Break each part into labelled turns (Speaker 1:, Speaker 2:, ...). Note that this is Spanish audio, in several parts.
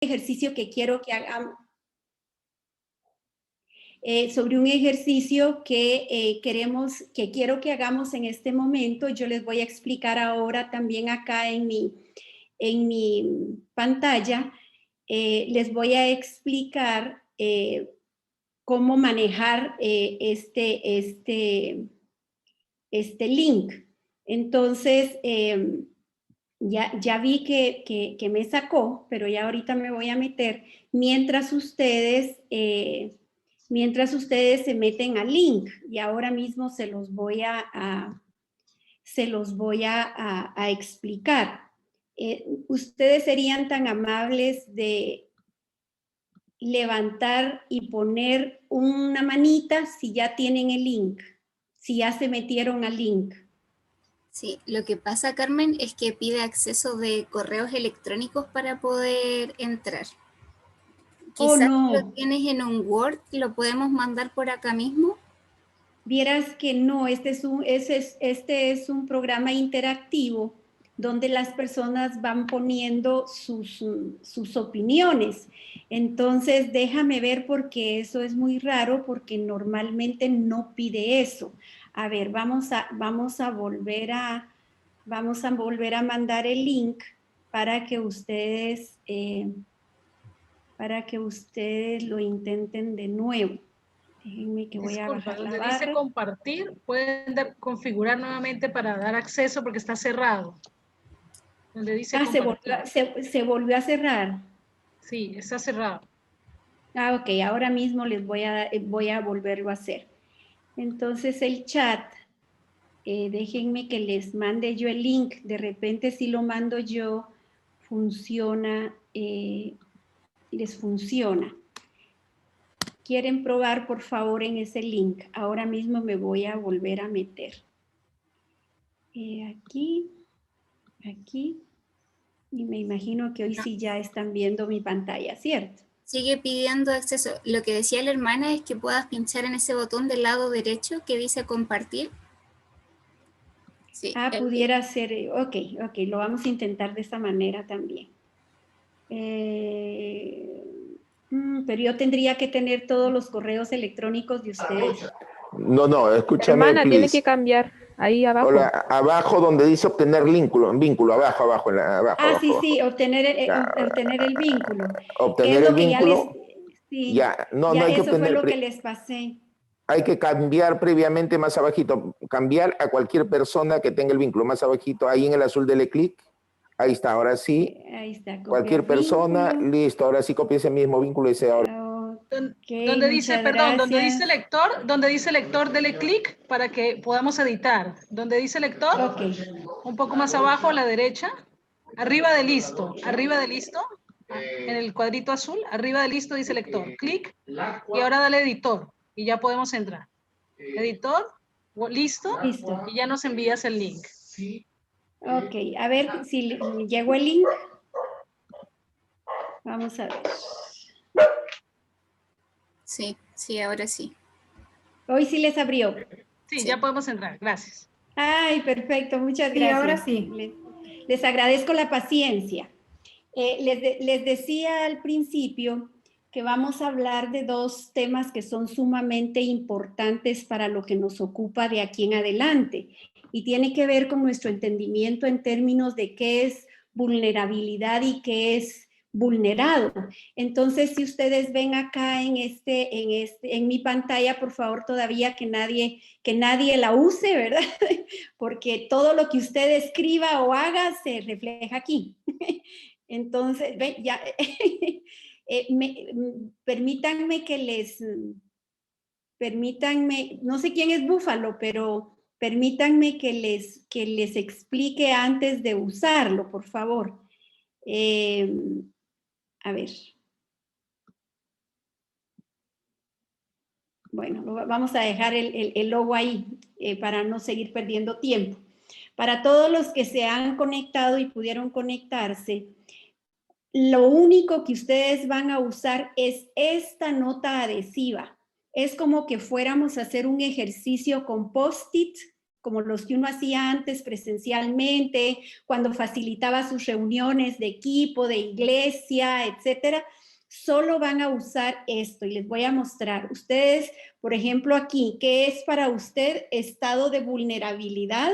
Speaker 1: ejercicio que quiero que hagamos. Sobre un ejercicio que quiero que hagamos en este momento. Yo les voy a explicar ahora también acá en mi pantalla. Les voy a explicar cómo manejar este link. Entonces, ya vi que me sacó, pero ya ahorita me voy a meter mientras ustedes se meten al link, y ahora mismo se los voy a explicar. Ustedes serían tan amables de levantar y poner una manita si ya tienen el link, si ya se metieron al link.
Speaker 2: Sí, lo que pasa, Carmen, es que pide acceso de correos electrónicos para poder entrar. Quizás
Speaker 1: no.
Speaker 2: lo tienes en un Word, lo podemos mandar por acá mismo.
Speaker 1: Vieras que no, este es un programa interactivo donde las personas van poniendo sus opiniones. Entonces, déjame ver, porque eso es muy raro, porque normalmente no pide eso. A ver, vamos a volver a mandar el link para que ustedes lo intenten de nuevo. Déjenme que voy a bajar la barra.
Speaker 3: Dice compartir, pueden configurar nuevamente para dar acceso porque está cerrado. Donde dice
Speaker 1: se volvió a cerrar.
Speaker 3: Sí, está cerrado.
Speaker 1: Ok, ahora mismo voy a volverlo a hacer. Entonces el chat, déjenme que les mande yo el link. De repente, si lo mando yo, les funciona. ¿Quieren probar, por favor, en ese link? Ahora mismo me voy a volver a meter. Aquí. Y me imagino que hoy sí ya están viendo mi pantalla, ¿cierto?
Speaker 2: Sigue pidiendo acceso. Lo que decía la hermana es que puedas pinchar en ese botón del lado derecho que dice compartir. Sí,
Speaker 1: pudiera ser. Ok, lo vamos a intentar de esta manera también. Pero yo tendría que tener todos los correos electrónicos de ustedes.
Speaker 4: No, escúchame,
Speaker 5: hermana,
Speaker 4: please.
Speaker 5: tiene que cambiar ahí abajo.
Speaker 4: Hola, abajo donde dice obtener vínculo, abajo.
Speaker 1: Sí, obtener el vínculo.
Speaker 4: Obtener el vínculo.
Speaker 1: No hay que obtener. Eso fue lo que les pasé.
Speaker 4: Hay que cambiar previamente más abajito, cambiar a cualquier persona que tenga el vínculo, más abajito, ahí en el azul dele clic. Ahí está, ahora sí.
Speaker 1: Ahí está.
Speaker 4: Cualquier persona, listo, ahora sí copia ese mismo vínculo y dice ahora.
Speaker 3: Donde dice lector, dele clic para que podamos editar. Donde dice lector, un poco más abajo a la derecha, arriba de listo, en el cuadrito azul, arriba de listo dice lector, clic, y ahora dale editor, y ya podemos entrar. Editor, listo, y ya nos envías el link.
Speaker 1: Ok, a ver si llegó el link. Vamos a ver.
Speaker 2: Sí, ahora sí.
Speaker 1: Hoy sí les abrió.
Speaker 3: Sí, ya podemos entrar, gracias.
Speaker 1: Ay, perfecto, muchas gracias.
Speaker 6: Ahora sí.
Speaker 1: Les agradezco la paciencia. Les decía al principio que vamos a hablar de dos temas que son sumamente importantes para lo que nos ocupa de aquí en adelante, y tiene que ver con nuestro entendimiento en términos de qué es vulnerabilidad y qué es vulnerado. Entonces, si ustedes ven acá en mi pantalla, por favor, todavía que nadie la use, ¿verdad? Porque todo lo que usted escriba o haga se refleja aquí. Entonces, ven, ya, permítanme, no sé quién es Búfalo, pero permítanme que les explique antes de usarlo, por favor. A ver. Bueno, vamos a dejar el logo ahí para no seguir perdiendo tiempo. Para todos los que se han conectado y pudieron conectarse, lo único que ustedes van a usar es esta nota adhesiva. Es como que fuéramos a hacer un ejercicio con post-it como los que uno hacía antes presencialmente, cuando facilitaba sus reuniones de equipo, de iglesia, etcétera, solo van a usar esto y les voy a mostrar. Ustedes, por ejemplo, aquí, ¿qué es para usted estado de vulnerabilidad?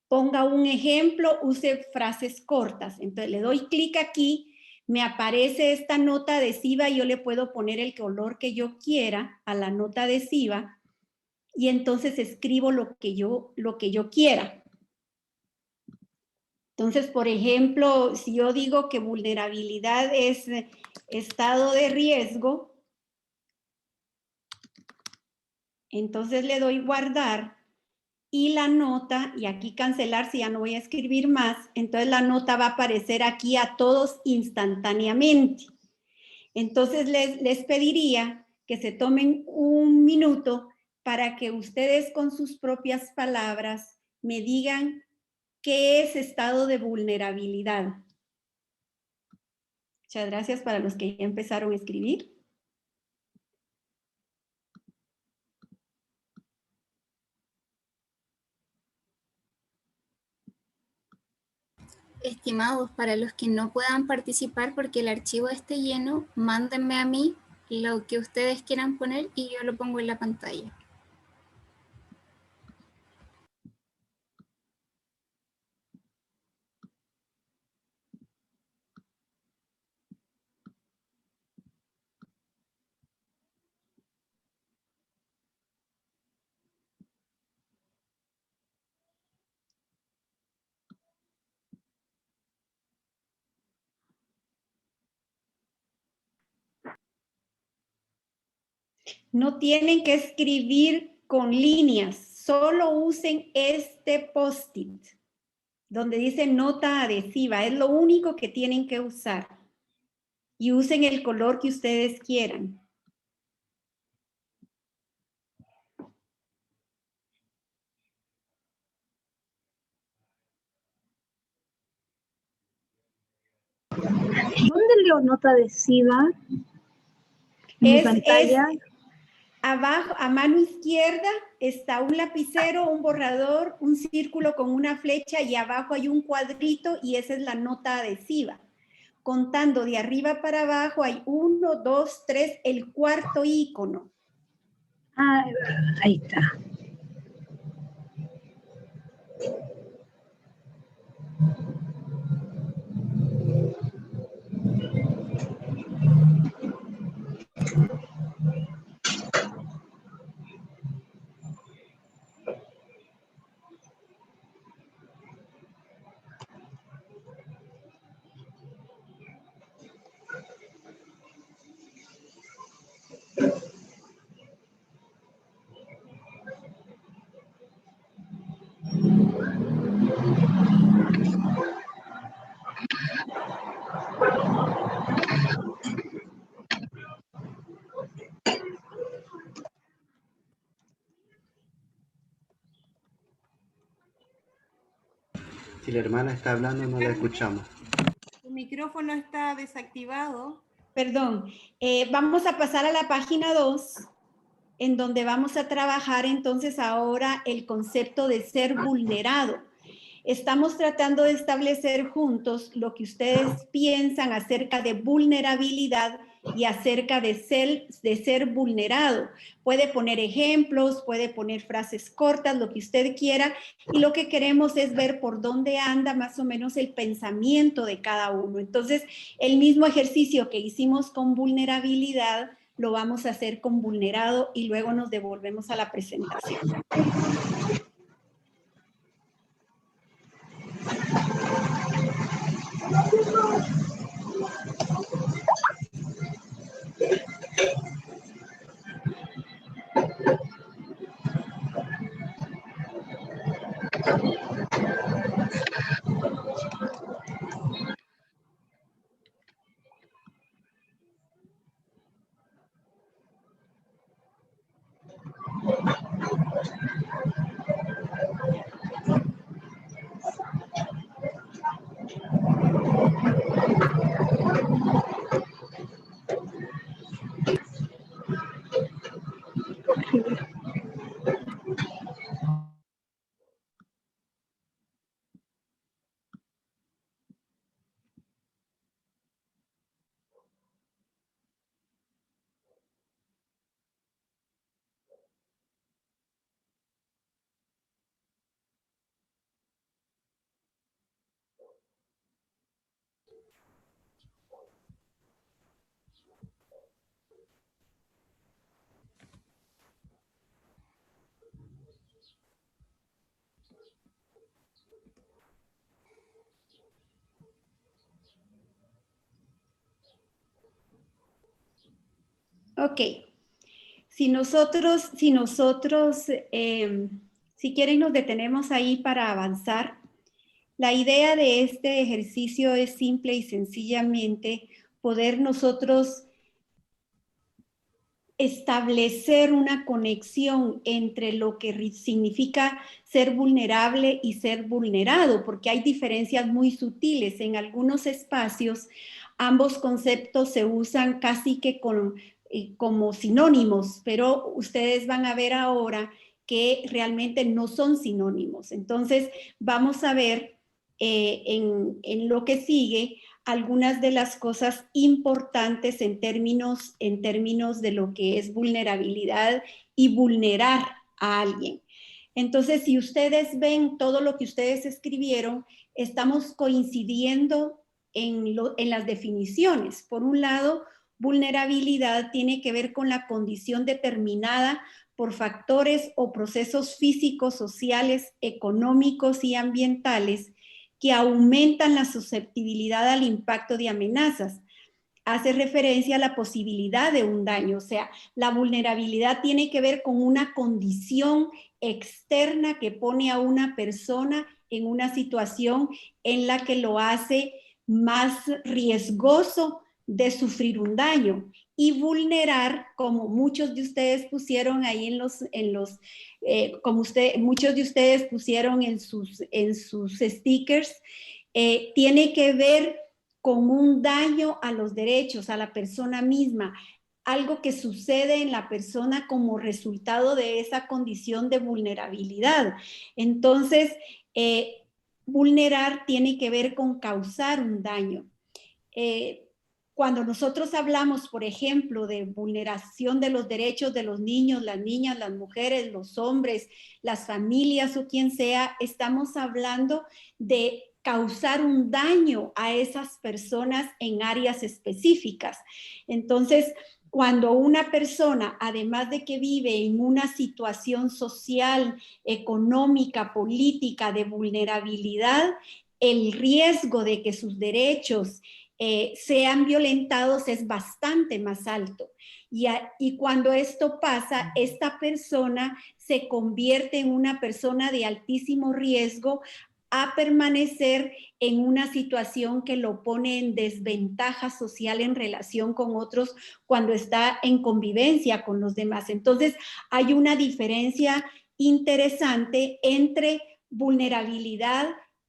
Speaker 1: Ponga un ejemplo, use frases cortas. Entonces le doy clic aquí, me aparece esta nota adhesiva y yo le puedo poner el color que yo quiera a la nota adhesiva y entonces escribo lo que yo quiera. Entonces, por ejemplo, si yo digo que vulnerabilidad es estado de riesgo, entonces le doy guardar y la nota, y aquí cancelar si ya no voy a escribir más, entonces la nota va a aparecer aquí a todos instantáneamente. Entonces les pediría que se tomen un minuto para que ustedes con sus propias palabras me digan qué es estado de vulnerabilidad. Muchas gracias para los que ya empezaron a escribir.
Speaker 2: Estimados, para los que no puedan participar porque el archivo esté lleno, mándenme a mí lo que ustedes quieran poner y yo lo pongo en la pantalla.
Speaker 1: No tienen que escribir con líneas, solo usen este post-it, donde dice nota adhesiva, es lo único que tienen que usar. Y usen el color que ustedes quieran.
Speaker 6: ¿Dónde leo nota adhesiva? ¿En mi pantalla?
Speaker 1: Abajo, a mano izquierda, está un lapicero, un borrador, un círculo con una flecha y abajo hay un cuadrito y esa es la nota adhesiva. Contando de arriba para abajo hay 1, 2, 3, el cuarto icono.
Speaker 6: Ah, ahí está.
Speaker 7: Si la hermana está hablando, no la escuchamos.
Speaker 8: Tu micrófono está desactivado.
Speaker 1: Perdón, vamos a pasar a la página 2, en donde vamos a trabajar entonces ahora el concepto de ser vulnerado. Estamos tratando de establecer juntos lo que ustedes piensan acerca de vulnerabilidad y acerca de ser vulnerado. Puede poner ejemplos, puede poner frases cortas, lo que usted quiera, y lo que queremos es ver por dónde anda más o menos el pensamiento de cada uno. Entonces, el mismo ejercicio que hicimos con vulnerabilidad, lo vamos a hacer con vulnerado y luego nos devolvemos a la presentación. Ok. Si quieren nos detenemos ahí para avanzar. La idea de este ejercicio es simple y sencillamente poder nosotros establecer una conexión entre lo que significa ser vulnerable y ser vulnerado, porque hay diferencias muy sutiles. En algunos espacios, ambos conceptos se usan casi que como sinónimos, pero ustedes van a ver ahora que realmente no son sinónimos. Entonces, vamos a ver en lo que sigue algunas de las cosas importantes en términos de lo que es vulnerabilidad y vulnerar a alguien. Entonces, si ustedes ven todo lo que ustedes escribieron, estamos coincidiendo en las definiciones. Por un lado, vulnerabilidad tiene que ver con la condición determinada por factores o procesos físicos, sociales, económicos y ambientales que aumentan la susceptibilidad al impacto de amenazas. Hace referencia a la posibilidad de un daño, o sea, la vulnerabilidad tiene que ver con una condición externa que pone a una persona en una situación en la que lo hace más riesgoso de sufrir un daño. Y vulnerar, como muchos de ustedes pusieron ahí muchos de ustedes pusieron en sus stickers, tiene que ver con un daño a los derechos, a la persona misma, algo que sucede en la persona como resultado de esa condición de vulnerabilidad. Entonces, vulnerar tiene que ver con causar un daño. Cuando nosotros hablamos, por ejemplo, de vulneración de los derechos de los niños, las niñas, las mujeres, los hombres, las familias o quien sea, estamos hablando de causar un daño a esas personas en áreas específicas. Entonces, cuando una persona, además de que vive en una situación social, económica, política de vulnerabilidad, el riesgo de que sus derechos sean violentados es bastante más alto. Y cuando esto pasa, esta persona se convierte en una persona de altísimo riesgo a permanecer en una situación que lo pone en desventaja social en relación con otros cuando está en convivencia con los demás. Entonces, hay una diferencia interesante entre vulnerabilidad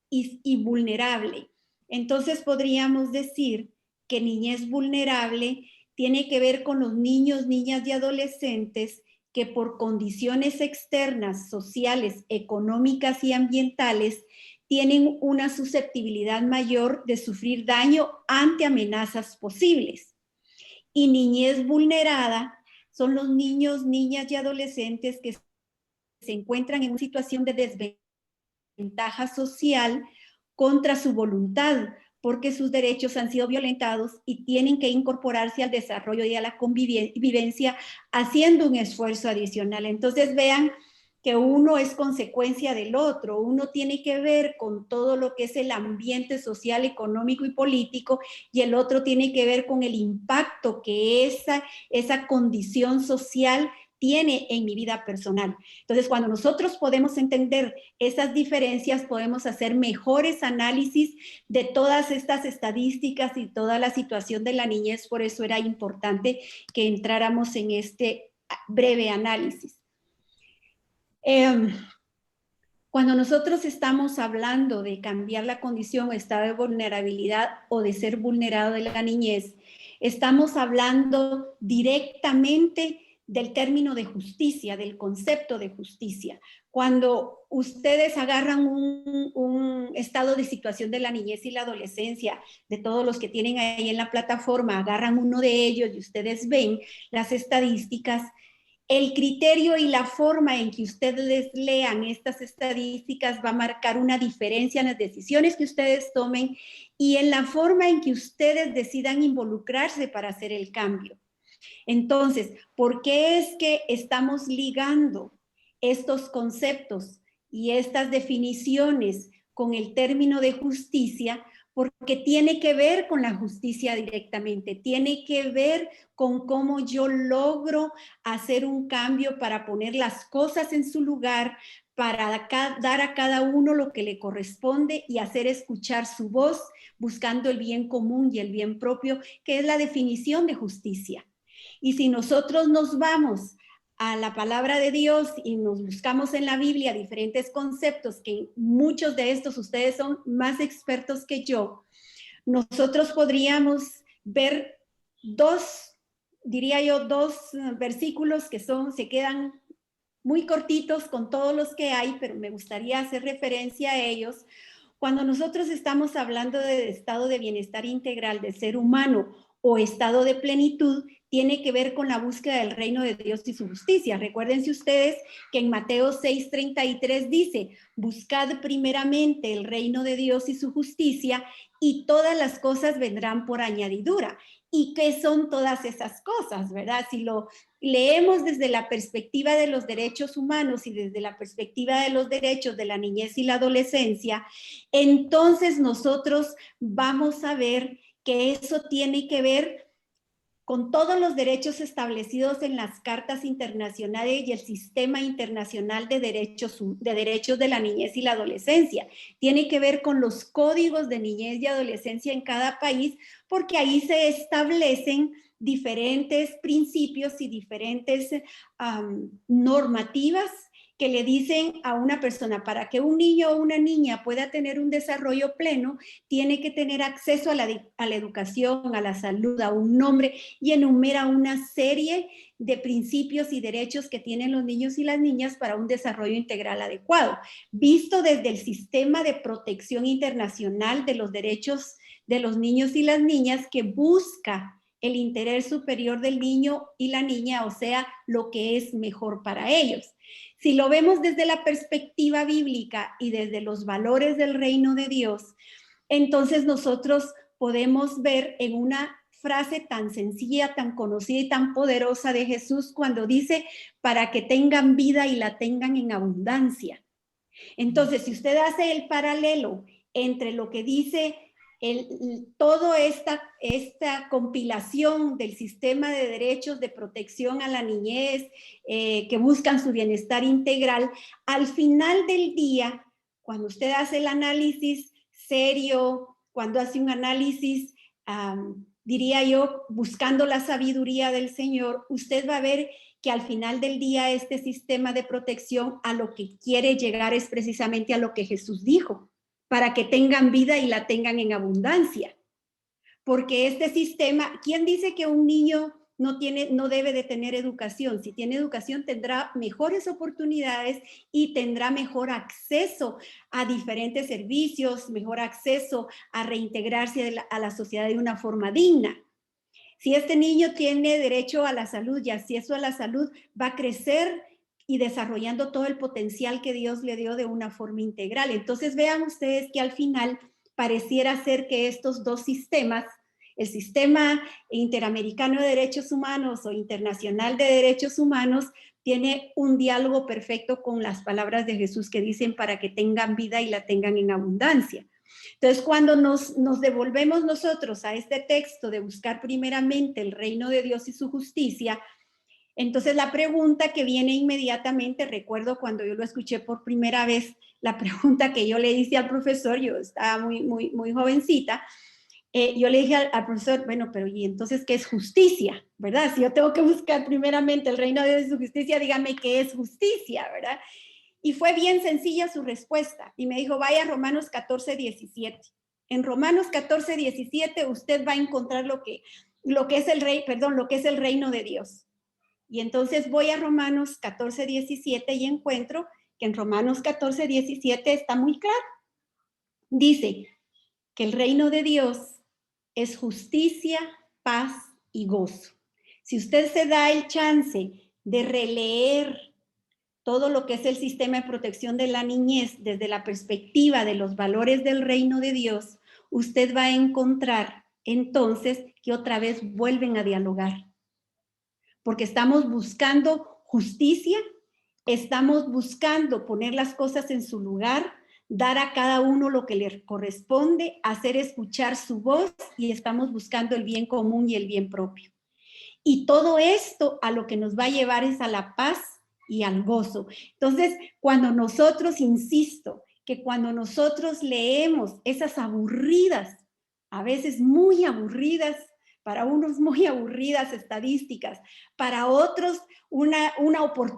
Speaker 1: y vulnerable. Entonces podríamos decir que niñez vulnerable tiene que ver con los niños, niñas y adolescentes que por condiciones externas, sociales, económicas y ambientales tienen una susceptibilidad mayor de sufrir daño ante amenazas posibles. Y niñez vulnerada son los niños, niñas y adolescentes que se encuentran en una situación de desventaja social contra su voluntad, porque sus derechos han sido violentados y tienen que incorporarse al desarrollo y a la convivencia haciendo un esfuerzo adicional. Entonces vean que uno es consecuencia del otro, uno tiene que ver con todo lo que es el ambiente social, económico y político, y el otro tiene que ver con el impacto que esa condición social tiene en mi vida personal. Entonces, cuando nosotros podemos entender esas diferencias, podemos hacer mejores análisis de todas estas estadísticas y toda la situación de la niñez. Por eso era importante que entráramos en este breve análisis. Cuando nosotros estamos hablando de cambiar la condición o estado de vulnerabilidad o de ser vulnerado de la niñez, estamos hablando directamente del término de justicia, del concepto de justicia. Cuando ustedes agarran un estado de situación de la niñez y la adolescencia, de todos los que tienen ahí en la plataforma, agarran uno de ellos y ustedes ven las estadísticas, el criterio y la forma en que ustedes lean estas estadísticas va a marcar una diferencia en las decisiones que ustedes tomen y en la forma en que ustedes decidan involucrarse para hacer el cambio. Entonces, ¿por qué es que estamos ligando estos conceptos y estas definiciones con el término de justicia? porque tiene que ver con la justicia directamente, tiene que ver con cómo yo logro hacer un cambio para poner las cosas en su lugar, para dar a cada uno lo que le corresponde y hacer escuchar su voz, buscando el bien común y el bien propio, que es la definición de justicia. Y si nosotros nos vamos a la palabra de Dios y nos buscamos en la Biblia diferentes conceptos, que muchos de estos ustedes son más expertos que yo, nosotros podríamos ver dos versículos que se quedan muy cortitos con todos los que hay, pero me gustaría hacer referencia a ellos. Cuando nosotros estamos hablando de estado de bienestar integral del ser humano o estado de plenitud, tiene que ver con la búsqueda del reino de Dios y su justicia. Recuérdense ustedes que en Mateo 6:33 dice, buscad primeramente el reino de Dios y su justicia y todas las cosas vendrán por añadidura. ¿Y qué son todas esas cosas, verdad? Si lo leemos desde la perspectiva de los derechos humanos y desde la perspectiva de los derechos de la niñez y la adolescencia, entonces nosotros vamos a ver que eso tiene que ver con todos los derechos establecidos en las cartas internacionales y el sistema internacional de derechos de la niñez y la adolescencia. Tiene que ver con los códigos de niñez y adolescencia en cada país, porque ahí se establecen diferentes principios y diferentes normativas que le dicen a una persona, para que un niño o una niña pueda tener un desarrollo pleno, tiene que tener acceso a la educación, a la salud, a un nombre, y enumera una serie de principios y derechos que tienen los niños y las niñas para un desarrollo integral adecuado, visto desde el sistema de protección internacional de los derechos de los niños y las niñas, que busca el interés superior del niño y la niña, o sea, lo que es mejor para ellos. Si lo vemos desde la perspectiva bíblica y desde los valores del reino de Dios, entonces nosotros podemos ver en una frase tan sencilla, tan conocida y tan poderosa de Jesús cuando dice, para que tengan vida y la tengan en abundancia. Entonces, si usted hace el paralelo entre lo que dice toda esta compilación del sistema de derechos de protección a la niñez que buscan su bienestar integral, al final del día, cuando usted hace el análisis serio, cuando hace un análisis, diría yo, buscando la sabiduría del Señor, usted va a ver que al final del día este sistema de protección a lo que quiere llegar es precisamente a lo que Jesús dijo, para que tengan vida y la tengan en abundancia. Porque este sistema, ¿quién dice que un niño no debe de tener educación? Si tiene educación tendrá mejores oportunidades y tendrá mejor acceso a diferentes servicios, mejor acceso a reintegrarse a la sociedad de una forma digna. Si este niño tiene derecho a la salud y acceso a la salud, va a crecer y desarrollando todo el potencial que Dios le dio de una forma integral. Entonces vean ustedes que al final pareciera ser que estos dos sistemas, el sistema interamericano de derechos humanos o internacional de derechos humanos, tiene un diálogo perfecto con las palabras de Jesús que dicen para que tengan vida y la tengan en abundancia. Entonces, cuando nos devolvemos nosotros a este texto de buscar primeramente el reino de Dios y su justicia, entonces la pregunta que viene inmediatamente, recuerdo cuando yo lo escuché por primera vez, la pregunta que yo le hice al profesor, yo estaba muy jovencita, yo le dije al profesor, bueno, pero ¿y entonces qué es justicia? ¿Verdad? Si yo tengo que buscar primeramente el reino de Dios y su justicia, dígame qué es justicia, ¿verdad? Y fue bien sencilla su respuesta, y me dijo, vaya a Romanos 14:17. En Romanos 14:17 usted va a encontrar lo que es el reino de Dios. Y entonces voy a Romanos 14:17 y encuentro que en Romanos 14:17 está muy claro. Dice que el reino de Dios es justicia, paz y gozo. Si usted se da el chance de releer todo lo que es el sistema de protección de la niñez desde la perspectiva de los valores del reino de Dios, usted va a encontrar entonces que otra vez vuelven a dialogar. Porque estamos buscando justicia, estamos buscando poner las cosas en su lugar, dar a cada uno lo que le corresponde, hacer escuchar su voz y estamos buscando el bien común y el bien propio. Y todo esto a lo que nos va a llevar es a la paz y al gozo. Entonces, cuando nosotros, insisto, que cuando nosotros leemos esas aburridas, a veces muy aburridas, para unos muy aburridas estadísticas, para otros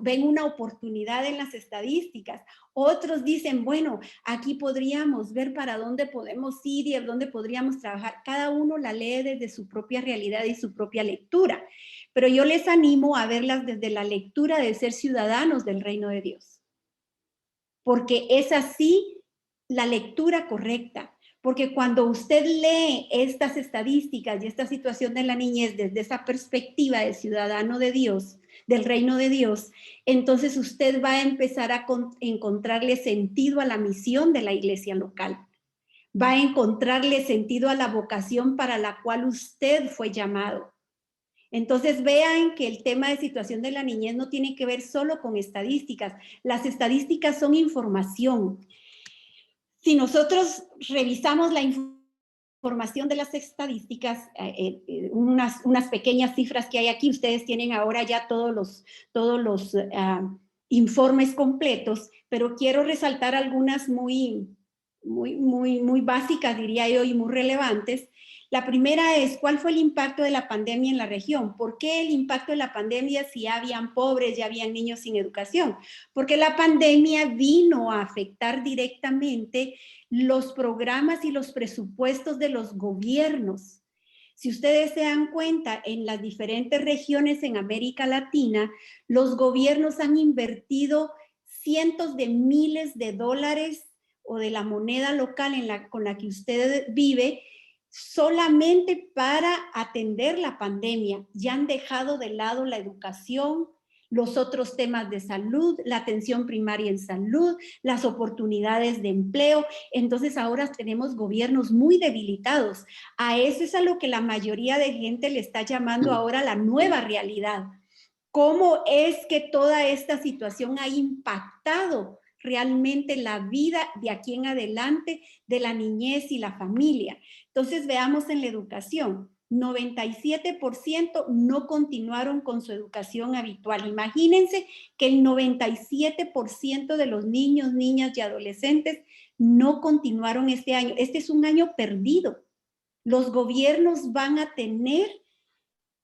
Speaker 1: ven una oportunidad en las estadísticas, otros dicen, bueno, aquí podríamos ver para dónde podemos ir y a dónde podríamos trabajar. Cada uno la lee desde su propia realidad y su propia lectura, pero yo les animo a verlas desde la lectura de ser ciudadanos del reino de Dios, porque es así la lectura correcta. Porque cuando usted lee estas estadísticas y esta situación de la niñez desde esa perspectiva de ciudadano de Dios, del reino de Dios, entonces usted va a empezar a encontrarle sentido a la misión de la iglesia local. Va a encontrarle sentido a la vocación para la cual usted fue llamado. Entonces vean que el tema de situación de la niñez no tiene que ver solo con estadísticas. Las estadísticas son información. Si nosotros revisamos la información de las estadísticas, unas pequeñas cifras que hay aquí, ustedes tienen ahora ya todos los informes completos, pero quiero resaltar algunas muy básicas, diría yo, y muy relevantes. La primera es, ¿cuál fue el impacto de la pandemia en la región? ¿Por qué el impacto de la pandemia si ya habían pobres, ya habían niños sin educación? Porque la pandemia vino a afectar directamente los programas y los presupuestos de los gobiernos. Si ustedes se dan cuenta, en las diferentes regiones en América Latina, los gobiernos han invertido cientos de miles de dólares o de la moneda local con la que usted vive, solamente para atender la pandemia. Ya han dejado de lado la educación, los otros temas de salud, la atención primaria en salud, las oportunidades de empleo. Entonces ahora tenemos gobiernos muy debilitados. A eso es a lo que la mayoría de gente le está llamando ahora la nueva realidad. ¿Cómo es que toda esta situación ha impactado realmente la vida de aquí en adelante de la niñez y la familia? Entonces veamos en la educación, 97% no continuaron con su educación habitual. Imagínense que el 97% de los niños, niñas y adolescentes no continuaron este año. Este es un año perdido. Los gobiernos van a tener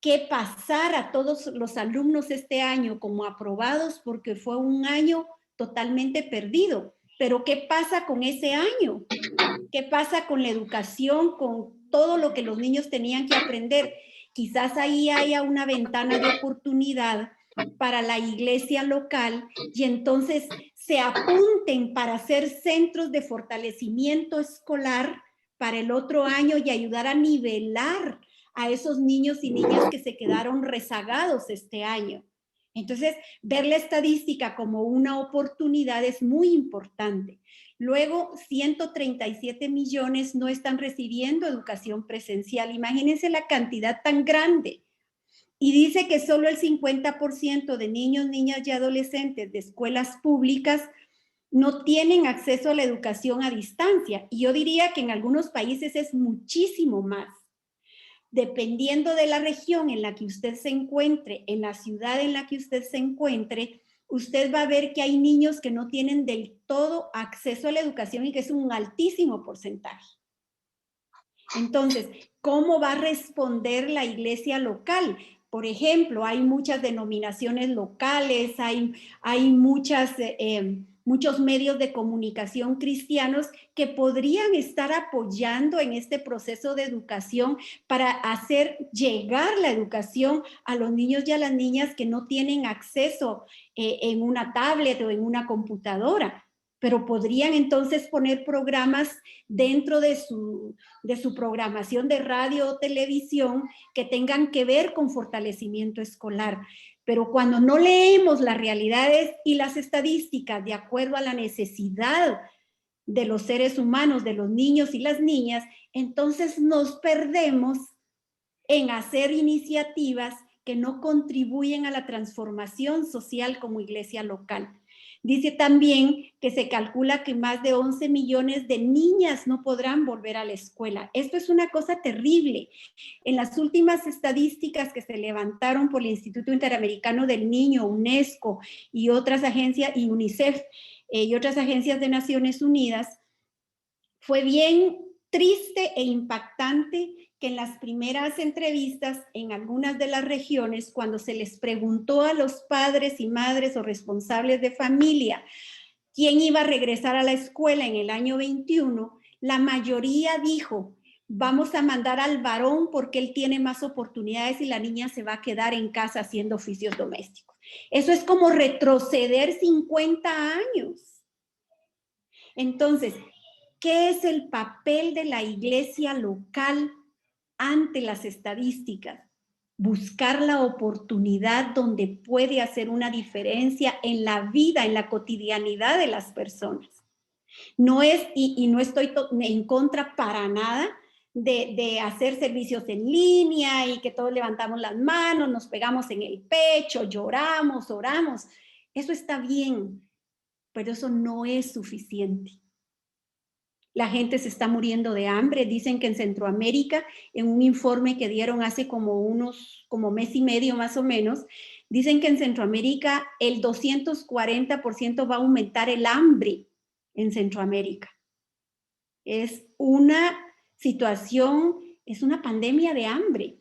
Speaker 1: que pasar a todos los alumnos este año como aprobados porque fue un año totalmente perdido. Pero ¿qué pasa con ese año? ¿Qué pasa con la educación, con todo lo que los niños tenían que aprender? Quizás ahí haya una ventana de oportunidad para la iglesia local y entonces se apunten para hacer centros de fortalecimiento escolar para el otro año y ayudar a nivelar a esos niños y niñas que se quedaron rezagados este año. Entonces, ver la estadística como una oportunidad es muy importante. Luego, 137 millones no están recibiendo educación presencial. Imagínense la cantidad tan grande. Y dice que solo el 50% de niños, niñas y adolescentes de escuelas públicas no tienen acceso a la educación a distancia. Y yo diría que en algunos países es muchísimo más. Dependiendo de la región en la que usted se encuentre, en la ciudad en la que usted se encuentre, usted va a ver que hay niños que no tienen del todo acceso a la educación y que es un altísimo porcentaje. Entonces, ¿cómo va a responder la iglesia local? Por ejemplo, hay muchas denominaciones locales, hay muchos medios de comunicación cristianos que podrían estar apoyando en este proceso de educación para hacer llegar la educación a los niños y a las niñas que no tienen acceso en una tablet o en una computadora. Pero podrían entonces poner programas dentro de su programación de radio o televisión que tengan que ver con fortalecimiento escolar. Pero cuando no leemos las realidades y las estadísticas de acuerdo a la necesidad de los seres humanos, de los niños y las niñas, entonces nos perdemos en hacer iniciativas que no contribuyen a la transformación social como iglesia local. Dice también que se calcula que más de 11 millones de niñas no podrán volver a la escuela. Esto es una cosa terrible. En las últimas estadísticas que se levantaron por el Instituto Interamericano del Niño, UNESCO y otras agencias, y UNICEF y otras agencias de Naciones Unidas, fue bien triste e impactante que en las primeras entrevistas en algunas de las regiones, cuando se les preguntó a los padres y madres o responsables de familia quién iba a regresar a la escuela en el año 21, la mayoría dijo, vamos a mandar al varón porque él tiene más oportunidades y la niña se va a quedar en casa haciendo oficios domésticos. Eso es como retroceder 50 años. Entonces, ¿qué es el papel de la iglesia local ante las estadísticas? Buscar la oportunidad donde puede hacer una diferencia en la vida, en la cotidianidad de las personas. No es, y no estoy en contra para nada de hacer servicios en línea y que todos levantamos las manos, nos pegamos en el pecho, lloramos, oramos. Eso está bien, pero eso no es suficiente. La gente se está muriendo de hambre. Dicen que en Centroamérica, en un informe que dieron hace como mes y medio más o menos, dicen que en Centroamérica el 240% va a aumentar el hambre en Centroamérica. Es una situación, es una pandemia de hambre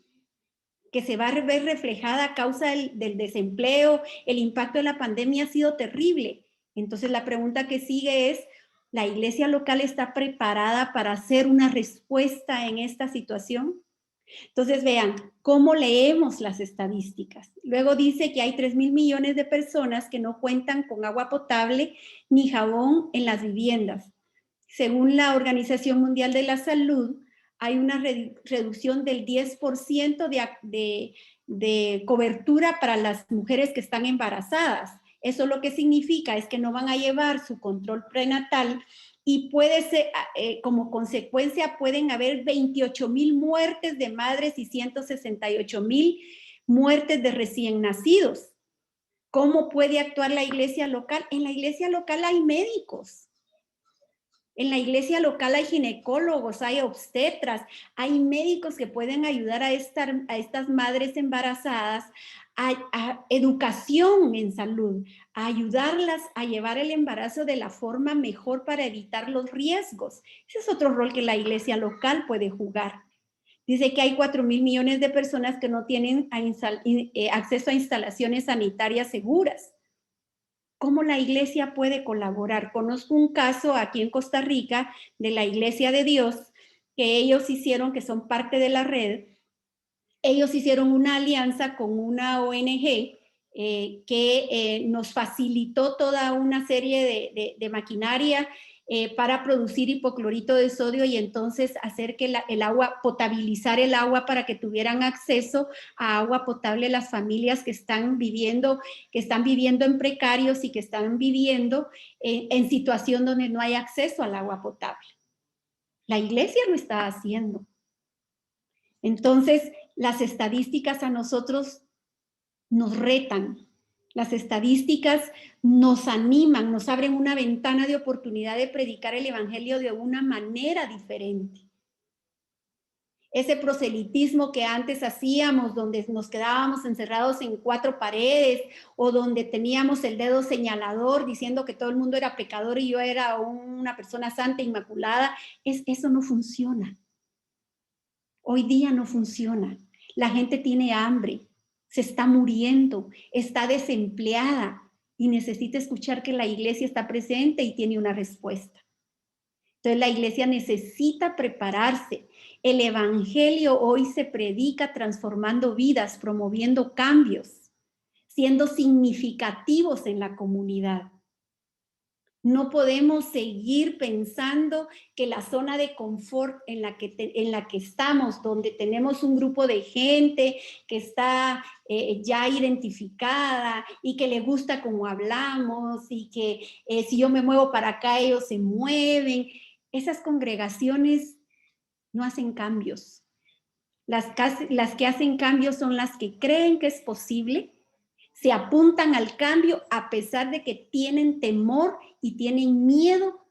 Speaker 1: que se va a ver reflejada a causa del desempleo. El impacto de la pandemia ha sido terrible. Entonces la pregunta que sigue es, ¿la iglesia local está preparada para hacer una respuesta en esta situación? Entonces vean, ¿cómo leemos las estadísticas? Luego dice que hay 3,000 millones de personas que no cuentan con agua potable ni jabón en las viviendas. Según la Organización Mundial de la Salud, hay una reducción del 10% de cobertura para las mujeres que están embarazadas. Eso lo que significa es que no van a llevar su control prenatal y puede ser, como consecuencia pueden haber 28,000 muertes de madres y 168,000 muertes de recién nacidos. ¿Cómo puede actuar la iglesia local? En la iglesia local hay médicos. En la iglesia local hay ginecólogos, hay obstetras, hay médicos que pueden ayudar a estas madres embarazadas a educación en salud, a ayudarlas a llevar el embarazo de la forma mejor para evitar los riesgos. Ese es otro rol que la iglesia local puede jugar. Dice que hay 4,000 millones de personas que no tienen acceso a instalaciones sanitarias seguras. ¿Cómo la iglesia puede colaborar? Conozco un caso aquí en Costa Rica de la Iglesia de Dios que ellos hicieron, que son parte de la red. Ellos hicieron una alianza con una ONG que nos facilitó toda una serie de maquinaria para producir hipoclorito de sodio y entonces hacer que el agua, potabilizar el agua para que tuvieran acceso a agua potable las familias que están viviendo en precarios y que están viviendo en situación donde no hay acceso al agua potable. La iglesia lo está haciendo. Entonces, las estadísticas a nosotros nos retan. Las estadísticas nos animan, nos abren una ventana de oportunidad de predicar el evangelio de una manera diferente. Ese proselitismo que antes hacíamos, donde nos quedábamos encerrados en 4 paredes o donde teníamos el dedo señalador diciendo que todo el mundo era pecador y yo era una persona santa, inmaculada, eso no funciona. Hoy día no funciona. La gente tiene hambre, se está muriendo, está desempleada y necesita escuchar que la iglesia está presente y tiene una respuesta. Entonces la iglesia necesita prepararse. El evangelio hoy se predica transformando vidas, promoviendo cambios, siendo significativos en la comunidad. No podemos seguir pensando que la zona de confort en la que estamos, donde tenemos un grupo de gente que está ya identificada y que le gusta cómo hablamos y que si yo me muevo para acá ellos se mueven, esas congregaciones no hacen cambios. Las que hacen cambios son las que creen que es posible, se apuntan al cambio a pesar de que tienen temor y tienen miedo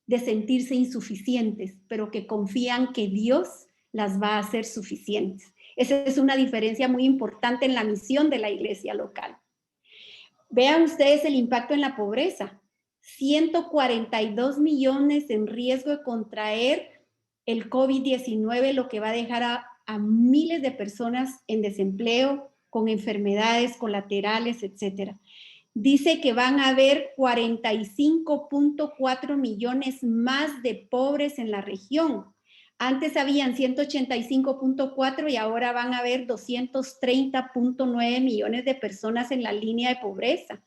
Speaker 1: de sentirse insuficientes, pero que confían que Dios las va a hacer suficientes. Esa es una diferencia muy importante en la misión de la iglesia local. Vean ustedes el impacto en la pobreza. 142 millones en riesgo de contraer el COVID-19, lo que va a dejar a miles de personas en desempleo, con enfermedades colaterales, etcétera. Dice que van a haber 45.4 millones más de pobres en la región. Antes habían 185.4 y ahora van a haber 230.9 millones de personas en la línea de pobreza.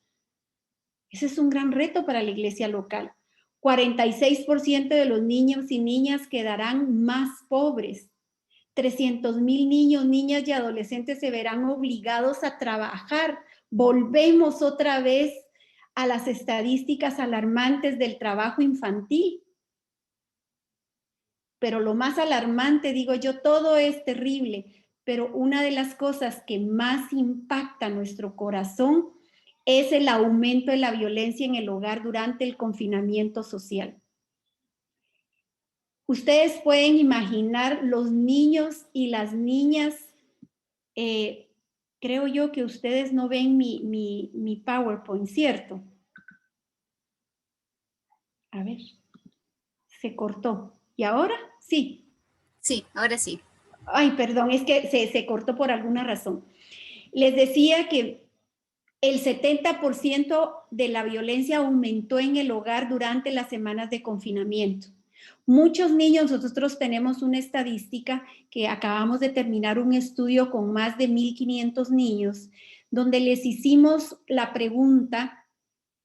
Speaker 1: Ese es un gran reto para la iglesia local. 46% de los niños y niñas quedarán más pobres. 300,000 niños, niñas y adolescentes se verán obligados a trabajar. Volvemos otra vez a las estadísticas alarmantes del trabajo infantil. Pero lo más alarmante, digo yo, todo es terrible, pero una de las cosas que más impacta nuestro corazón es el aumento de la violencia en el hogar durante el confinamiento social. Ustedes pueden imaginar los niños y las niñas, creo yo que ustedes no ven mi PowerPoint, ¿cierto? A ver, se cortó. ¿Y ahora? Sí.
Speaker 2: Sí, ahora sí.
Speaker 1: Ay, perdón, es que se cortó por alguna razón. Les decía que el 70% de la violencia aumentó en el hogar durante las semanas de confinamiento. Muchos niños, nosotros tenemos una estadística que acabamos de terminar un estudio con más de 1,500 niños, donde les hicimos la pregunta,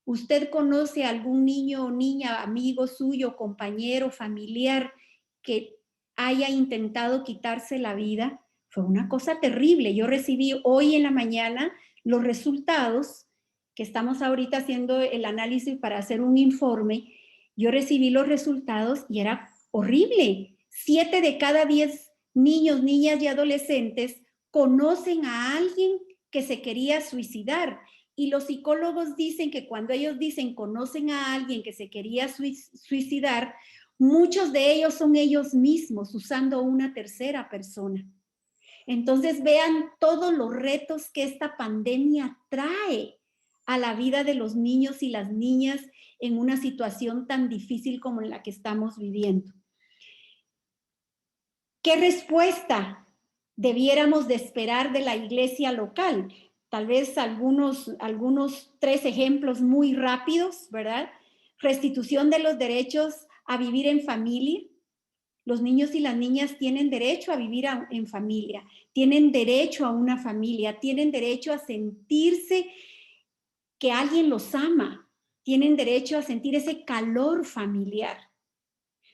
Speaker 1: ¿usted conoce a algún niño o niña, amigo suyo, compañero, familiar, que haya intentado quitarse la vida? Fue una cosa terrible. Yo recibí hoy en la mañana los resultados, que estamos ahorita haciendo el análisis para hacer un informe. Yo recibí los resultados y era horrible. 7 de cada 10 niños, niñas y adolescentes conocen a alguien que se quería suicidar. Y los psicólogos dicen que cuando ellos dicen conocen a alguien que se quería suicidar, muchos de ellos son ellos mismos usando una tercera persona. Entonces vean todos los retos que esta pandemia trae a la vida de los niños y las niñas en una situación tan difícil como en la que estamos viviendo. ¿Qué respuesta debiéramos de esperar de la iglesia local? Tal vez algunos 3 ejemplos muy rápidos, ¿verdad? Restitución de los derechos a vivir en familia. Los niños y las niñas tienen derecho a vivir en familia, tienen derecho a una familia, tienen derecho a sentirse que alguien los ama, tienen derecho a sentir ese calor familiar.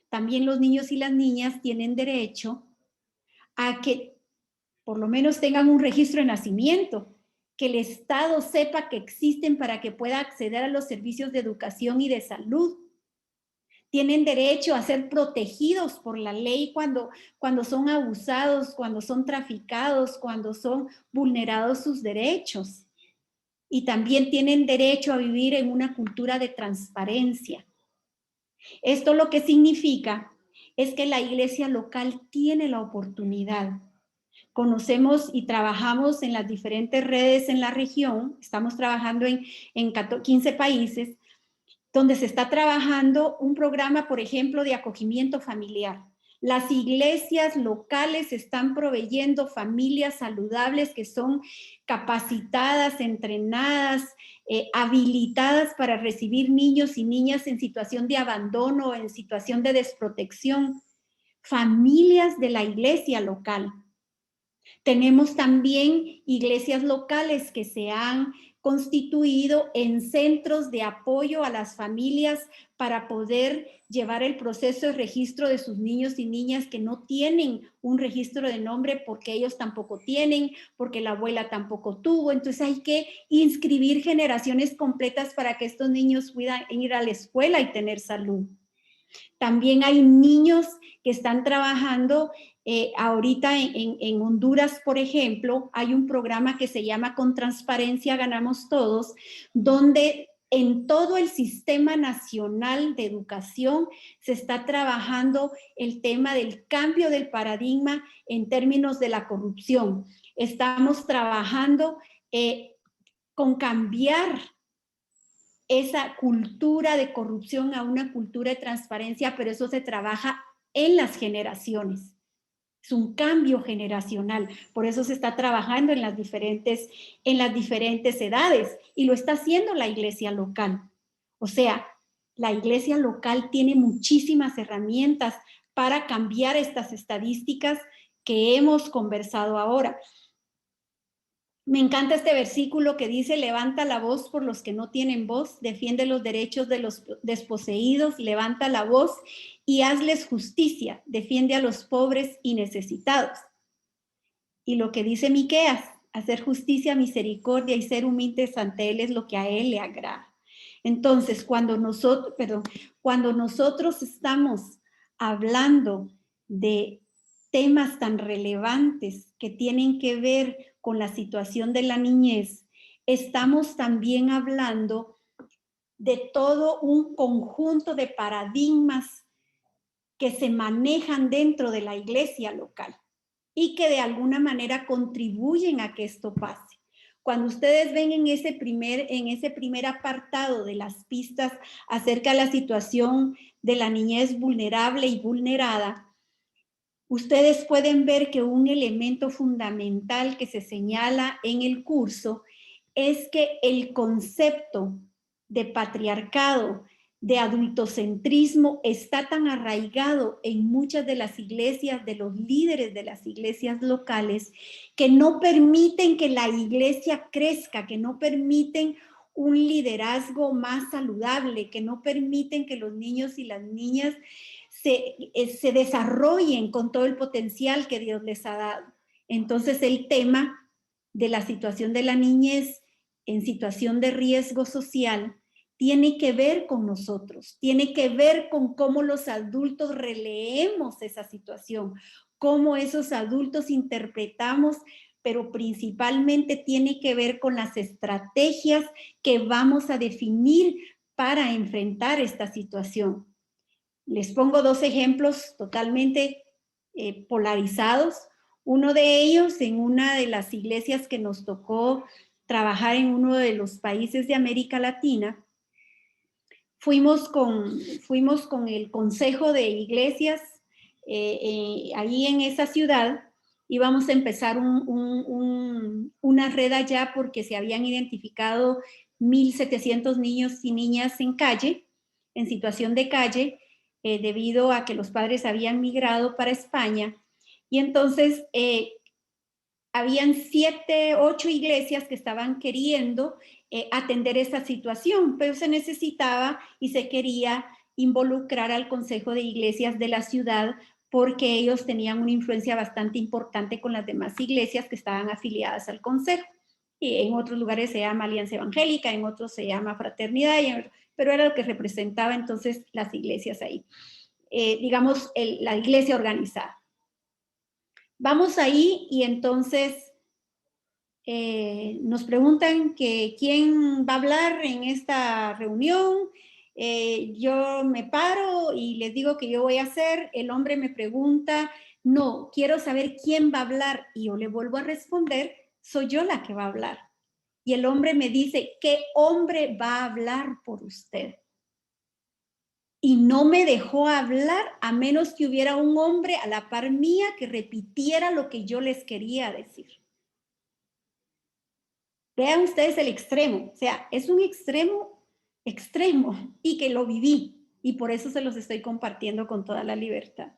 Speaker 1: También los niños y las niñas tienen derecho a que por lo menos tengan un registro de nacimiento, que el Estado sepa que existen para que pueda acceder a los servicios de educación y de salud. Tienen derecho a ser protegidos por la ley cuando son abusados, cuando son traficados, cuando son vulnerados sus derechos. Y también tienen derecho a vivir en una cultura de transparencia. Esto lo que significa es que la iglesia local tiene la oportunidad. Conocemos y trabajamos en las diferentes redes en la región, estamos trabajando en 15 países, donde se está trabajando un programa, por ejemplo, de acogimiento familiar. Las iglesias locales están proveyendo familias saludables que son capacitadas, entrenadas, habilitadas para recibir niños y niñas en situación de abandono, en situación de desprotección. Familias de la iglesia local. Tenemos también iglesias locales que se han constituido en centros de apoyo a las familias para poder llevar el proceso de registro de sus niños y niñas que no tienen un registro de nombre porque ellos tampoco tienen, porque la abuela tampoco tuvo. Entonces hay que inscribir generaciones completas para que estos niños puedan ir a la escuela y tener salud. También hay niños que están trabajando Ahorita en Honduras, por ejemplo, hay un programa que se llama Con Transparencia Ganamos Todos, donde en todo el sistema nacional de educación se está trabajando el tema del cambio del paradigma en términos de la corrupción. Estamos trabajando con cambiar esa cultura de corrupción a una cultura de transparencia, pero eso se trabaja en las generaciones. Es un cambio generacional, por eso se está trabajando en las diferentes edades y lo está haciendo la iglesia local. O sea, la iglesia local tiene muchísimas herramientas para cambiar estas estadísticas que hemos conversado ahora. Me encanta este versículo que dice: levanta la voz por los que no tienen voz, defiende los derechos de los desposeídos, levanta la voz y hazles justicia, defiende a los pobres y necesitados. Y lo que dice Miqueas: hacer justicia, misericordia y ser humildes ante él es lo que a él le agrada. Entonces, cuando nosotros estamos hablando de temas tan relevantes que tienen que ver con la situación de la niñez, estamos también hablando de todo un conjunto de paradigmas que se manejan dentro de la iglesia local y que de alguna manera contribuyen a que esto pase. Cuando ustedes ven en ese primer apartado de las pistas acerca de la situación de la niñez vulnerable y vulnerada, ustedes pueden ver que un elemento fundamental que se señala en el curso es que el concepto de patriarcado, de adultocentrismo, está tan arraigado en muchas de las iglesias, de los líderes de las iglesias locales, que no permiten que la iglesia crezca, que no permiten un liderazgo más saludable, que no permiten que los niños y las niñas se desarrollen con todo el potencial que Dios les ha dado. Entonces, el tema de la situación de la niñez en situación de riesgo social tiene que ver con nosotros, tiene que ver con cómo los adultos releemos esa situación, cómo esos adultos interpretamos, pero principalmente tiene que ver con las estrategias que vamos a definir para enfrentar esta situación. Les pongo dos ejemplos totalmente polarizados. Uno de ellos, en una de las iglesias que nos tocó trabajar en uno de los países de América Latina, fuimos con el Consejo de Iglesias ahí en esa ciudad. Íbamos a empezar una red allá porque se habían identificado 1,700 niños y niñas en calle, en situación de calle, debido a que los padres habían migrado para España. Y entonces habían 7, 8 iglesias que estaban queriendo atender esa situación, pero se necesitaba y se quería involucrar al Consejo de Iglesias de la ciudad porque ellos tenían una influencia bastante importante con las demás iglesias que estaban afiliadas al Consejo. Y en otros lugares se llama Alianza Evangélica, en otros se llama Fraternidad, pero era lo que representaba entonces las iglesias ahí. Digamos, la iglesia organizada. Vamos ahí y entonces nos preguntan que quién va a hablar en esta reunión. Yo me paro y les digo que yo voy a hacer. El hombre me pregunta, no, quiero saber quién va a hablar. Y yo le vuelvo a responder, soy yo la que va a hablar. Y el hombre me dice, ¿qué hombre va a hablar por usted? Y no me dejó hablar a menos que hubiera un hombre a la par mía que repitiera lo que yo les quería decir. Vean ustedes el extremo, o sea, es un extremo y que lo viví y por eso se los estoy compartiendo con toda la libertad.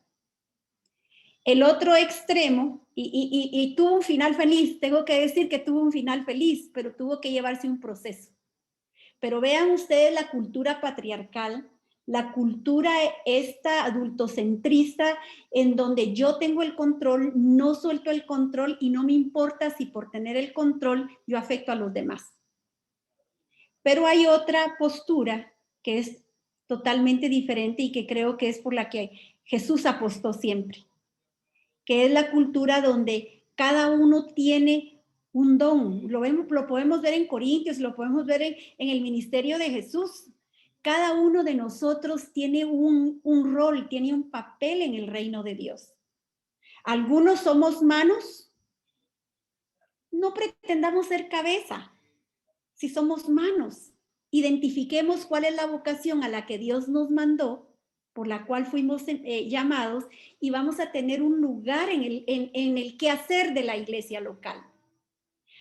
Speaker 1: El otro extremo, y tuvo un final feliz, tengo que decir que tuvo un final feliz, pero tuvo que llevarse un proceso. Pero vean ustedes la cultura patriarcal, la cultura esta adultocentrista, en donde yo tengo el control, no suelto el control y no me importa si por tener el control yo afecto a los demás. Pero hay otra postura que es totalmente diferente y que creo que es por la que Jesús apostó siempre. que es la cultura donde cada uno tiene un don. Lo podemos ver en Corintios, lo podemos ver en el ministerio de Jesús. Cada uno de nosotros tiene un rol, tiene un papel en el reino de Dios. Algunos somos manos. No pretendamos ser cabeza. Si somos manos, identifiquemos cuál es la vocación a la que Dios nos mandó, por la cual fuimos llamados, y vamos a tener un lugar en el quehacer de la iglesia local.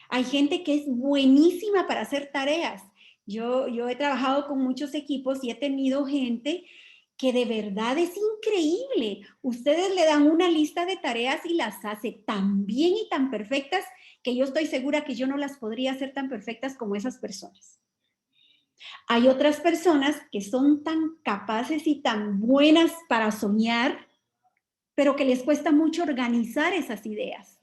Speaker 1: Hay gente que es buenísima para hacer tareas. Yo he trabajado con muchos equipos y he tenido gente que de verdad es increíble. Ustedes le dan una lista de tareas y las hace tan bien y tan perfectas que yo estoy segura que yo no las podría hacer tan perfectas como esas personas. Hay otras personas que son tan capaces y tan buenas para soñar, pero que les cuesta mucho organizar esas ideas.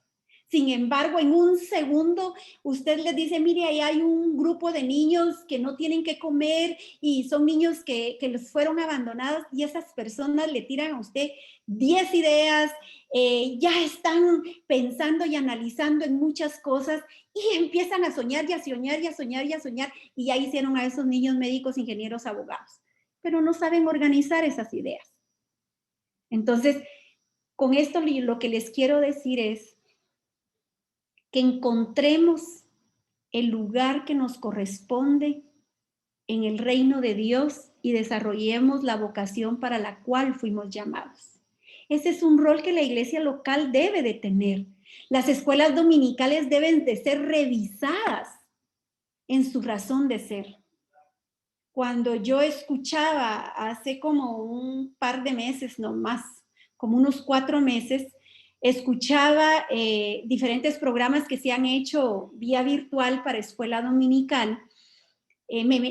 Speaker 1: Sin embargo, en un segundo, usted les dice, mire, ahí hay un grupo de niños que no tienen que comer y son niños que los fueron abandonados, y esas personas le tiran a usted 10 ideas, ya están pensando y analizando en muchas cosas y empiezan a soñar y a soñar y a soñar y a soñar, y ya hicieron a esos niños médicos, ingenieros, abogados, pero no saben organizar esas ideas. Entonces, con esto lo que les quiero decir es que encontremos el lugar que nos corresponde en el reino de Dios y desarrollemos la vocación para la cual fuimos llamados. Ese es un rol que la iglesia local debe de tener. Las escuelas dominicales deben de ser revisadas en su razón de ser. Cuando yo escuchaba hace como un par de meses, no más, como unos 4 meses, escuchaba diferentes programas que se han hecho vía virtual para escuela dominical.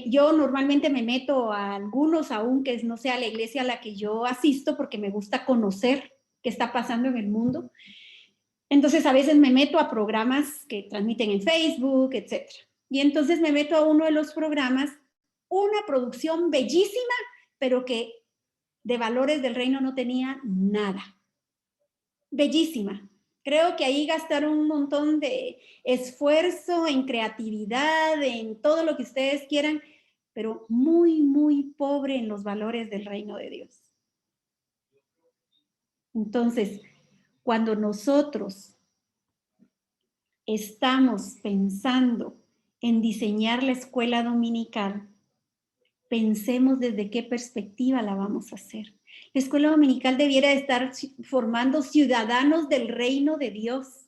Speaker 1: Yo normalmente me meto a algunos, aunque no sea la iglesia a la que yo asisto, porque me gusta conocer qué está pasando en el mundo. Entonces a veces me meto a programas que transmiten en Facebook, etc. Y entonces me meto a uno de los programas, una producción bellísima, pero que de valores del reino no tenía nada. Bellísima. Creo que ahí gastaron un montón de esfuerzo en creatividad, en todo lo que ustedes quieran, pero muy, muy pobre en los valores del reino de Dios. Entonces, cuando nosotros estamos pensando en diseñar la escuela dominical, pensemos desde qué perspectiva la vamos a hacer. La escuela dominical debiera estar formando ciudadanos del reino de Dios,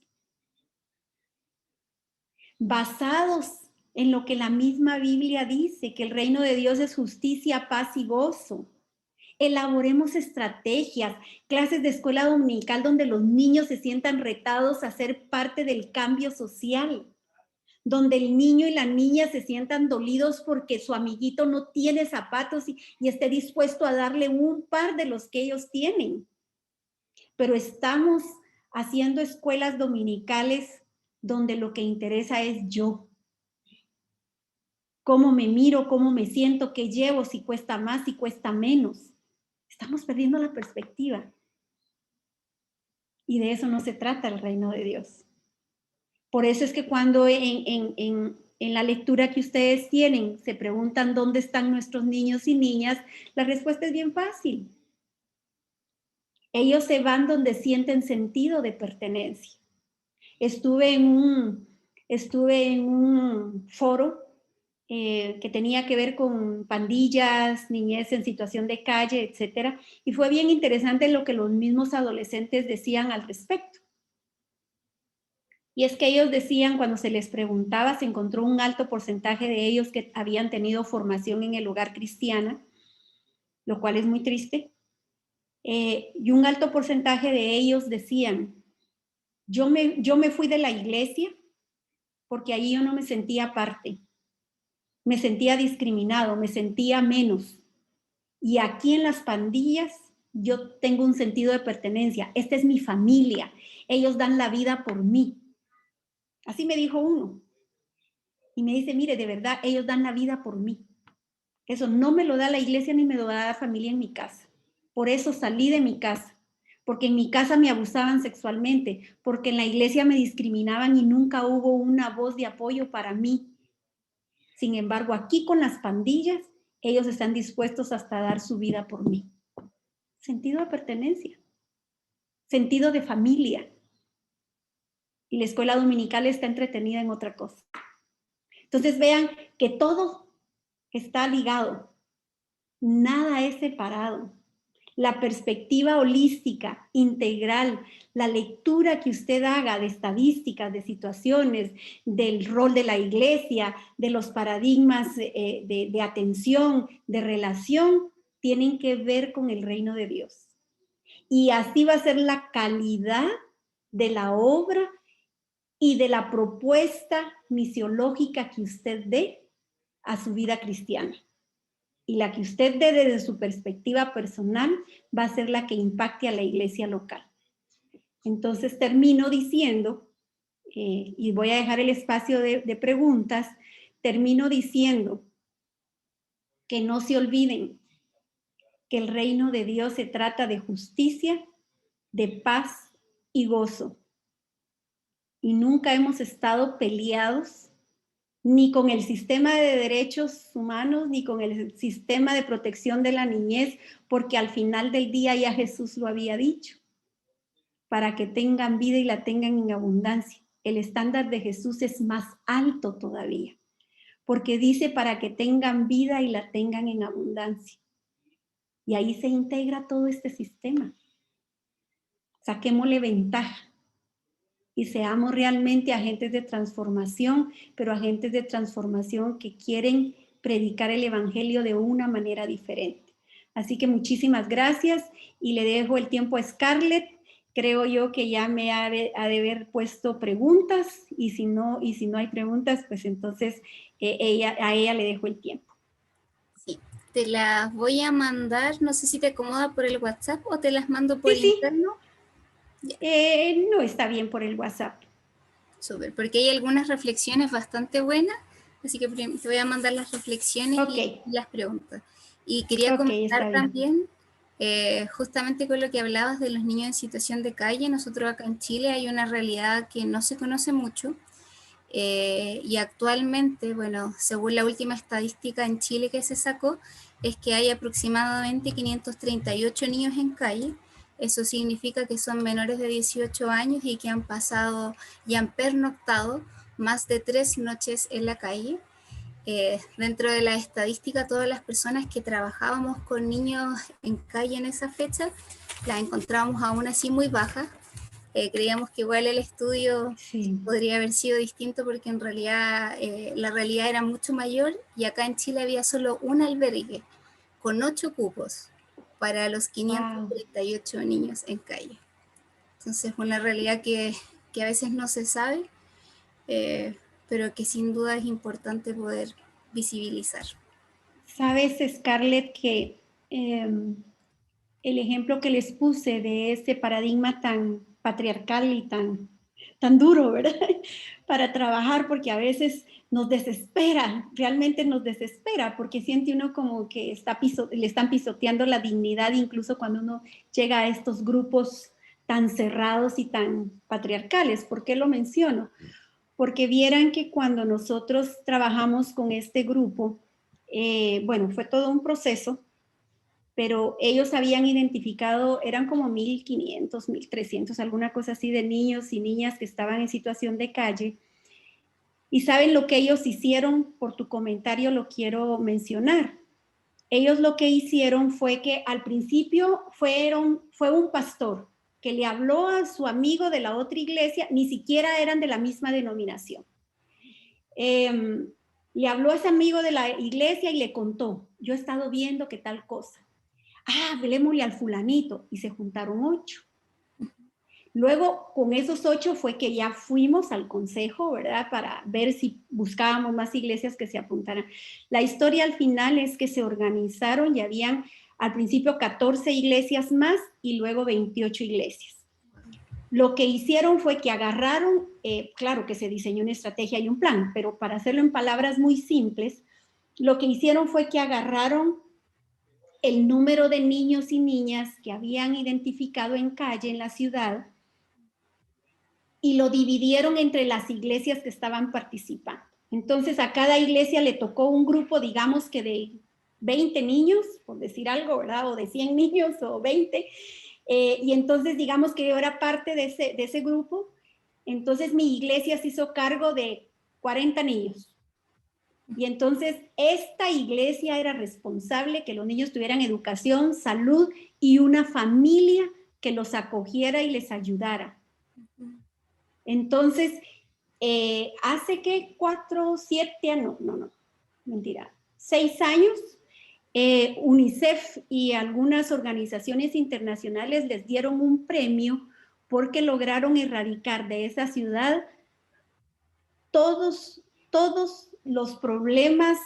Speaker 1: basados en lo que la misma Biblia dice, que el reino de Dios es justicia, paz y gozo. Elaboremos estrategias, clases de escuela dominical donde los niños se sientan retados a ser parte del cambio social, donde el niño y la niña se sientan dolidos porque su amiguito no tiene zapatos y esté dispuesto a darle un par de los que ellos tienen. Pero estamos haciendo escuelas dominicales donde lo que interesa es yo. Cómo me miro, cómo me siento, qué llevo, si cuesta más, si cuesta menos. Estamos perdiendo la perspectiva. Y de eso no se trata el reino de Dios. Por eso es que cuando en la lectura que ustedes tienen se preguntan dónde están nuestros niños y niñas, la respuesta es bien fácil. Ellos se van donde sienten sentido de pertenencia. Estuve en un foro que tenía que ver con pandillas, niñez en situación de calle, etcétera, y fue bien interesante lo que los mismos adolescentes decían al respecto. Y es que ellos decían, cuando se les preguntaba, se encontró un alto porcentaje de ellos que habían tenido formación en el hogar cristiana, lo cual es muy triste, y un alto porcentaje de ellos decían, yo me fui de la iglesia porque ahí yo no me sentía parte, me sentía discriminado, me sentía menos, y aquí en las pandillas yo tengo un sentido de pertenencia, esta es mi familia, ellos dan la vida por mí. Así me dijo uno. Y me dice, mire, de verdad, ellos dan la vida por mí. Eso no me lo da la iglesia ni me lo da la familia en mi casa. Por eso salí de mi casa. porque en mi casa me abusaban sexualmente, porque en la iglesia me discriminaban y nunca hubo una voz de apoyo para mí. Sin embargo, aquí con las pandillas, ellos están dispuestos hasta a dar su vida por mí. Sentido de pertenencia, sentido de familia. Y la escuela dominical está entretenida en otra cosa. Entonces vean que todo está ligado, nada es separado. La perspectiva holística, integral, la lectura que usted haga de estadísticas, de situaciones, del rol de la iglesia, de los paradigmas de atención, de relación, tienen que ver con el reino de Dios. Y así va a ser la calidad de la obra y de la propuesta misiológica que usted dé a su vida cristiana. Y la que usted dé desde su perspectiva personal va a ser la que impacte a la iglesia local. Entonces termino diciendo, y voy a dejar el espacio de preguntas, termino diciendo que no se olviden que el reino de Dios se trata de justicia, de paz y gozo. Y nunca hemos estado peleados ni con el sistema de derechos humanos, ni con el sistema de protección de la niñez, porque al final del día ya Jesús lo había dicho, para que tengan vida y la tengan en abundancia. El estándar de Jesús es más alto todavía, porque dice para que tengan vida y la tengan en abundancia. Y ahí se integra todo este sistema. Saquémosle ventaja. Y seamos realmente agentes de transformación, pero agentes de transformación que quieren predicar el evangelio de una manera diferente. Así que muchísimas gracias y le dejo el tiempo a Scarlett. Creo yo que ya me ha de haber puesto preguntas y si no hay preguntas, pues entonces a ella le dejo el tiempo.
Speaker 2: Sí, te las voy a mandar, no sé si te acomoda por el WhatsApp o te las mando por interno.
Speaker 1: No, está bien por el WhatsApp.
Speaker 2: Súper, porque hay algunas reflexiones bastante buenas, así que te voy a mandar las reflexiones y las preguntas. Y quería comentar también, justamente con lo que hablabas de los niños en situación de calle, nosotros acá en Chile hay una realidad que no se conoce mucho, y actualmente, bueno, según la última estadística en Chile que se sacó, es que hay aproximadamente 538 niños en calle. Eso significa que son menores de 18 años y que han pasado y han pernoctado más de 3 noches en la calle. Dentro de la estadística, todas las personas que trabajábamos con niños en calle en esa fecha, las encontrábamos aún así muy bajas. Creíamos que igual el estudio podría haber sido distinto porque en realidad la realidad era mucho mayor y acá en Chile había solo un albergue con 8 cupos para los 538 niños en calle. Entonces, una realidad que a veces no se sabe, pero que sin duda es importante poder visibilizar.
Speaker 1: Sabes, Scarlett, que el ejemplo que les puse de ese paradigma tan patriarcal y tan duro, ¿verdad? Para trabajar, porque a veces nos desespera, realmente nos desespera, porque siente uno como que le están pisoteando la dignidad, incluso cuando uno llega a estos grupos tan cerrados y tan patriarcales. ¿Por qué lo menciono? Porque vieran que cuando nosotros trabajamos con este grupo, bueno, fue todo un proceso, pero ellos habían identificado, eran como 1.500, 1.300, alguna cosa así de niños y niñas que estaban en situación de calle. Y saben lo que ellos hicieron, por tu comentario lo quiero mencionar. Ellos lo que hicieron fue que al principio fue un pastor que le habló a su amigo de la otra iglesia, ni siquiera eran de la misma denominación. Le habló a ese amigo de la iglesia y le contó, yo he estado viendo que tal cosa. Hablemosle al fulanito, y se juntaron 8. Luego, con esos 8 fue que ya fuimos al consejo, ¿verdad? Para ver si buscábamos más iglesias que se apuntaran. La historia al final es que se organizaron y habían al principio 14 iglesias más y luego 28 iglesias. Lo que hicieron fue que agarraron, claro que se diseñó una estrategia y un plan, pero para hacerlo en palabras muy simples, lo que hicieron fue que agarraron el número de niños y niñas que habían identificado en calle en la ciudad y lo dividieron entre las iglesias que estaban participando. Entonces a cada iglesia le tocó un grupo, digamos que de 20 niños, por decir algo, ¿verdad? O de 100 niños o 20. Y entonces digamos que yo era parte de ese grupo. Entonces mi iglesia se hizo cargo de 40 niños. Y entonces esta iglesia era responsable que los niños tuvieran educación, salud y una familia que los acogiera y les ayudara. Entonces, hace que 6 años, UNICEF y algunas organizaciones internacionales les dieron un premio porque lograron erradicar de esa ciudad todos los problemas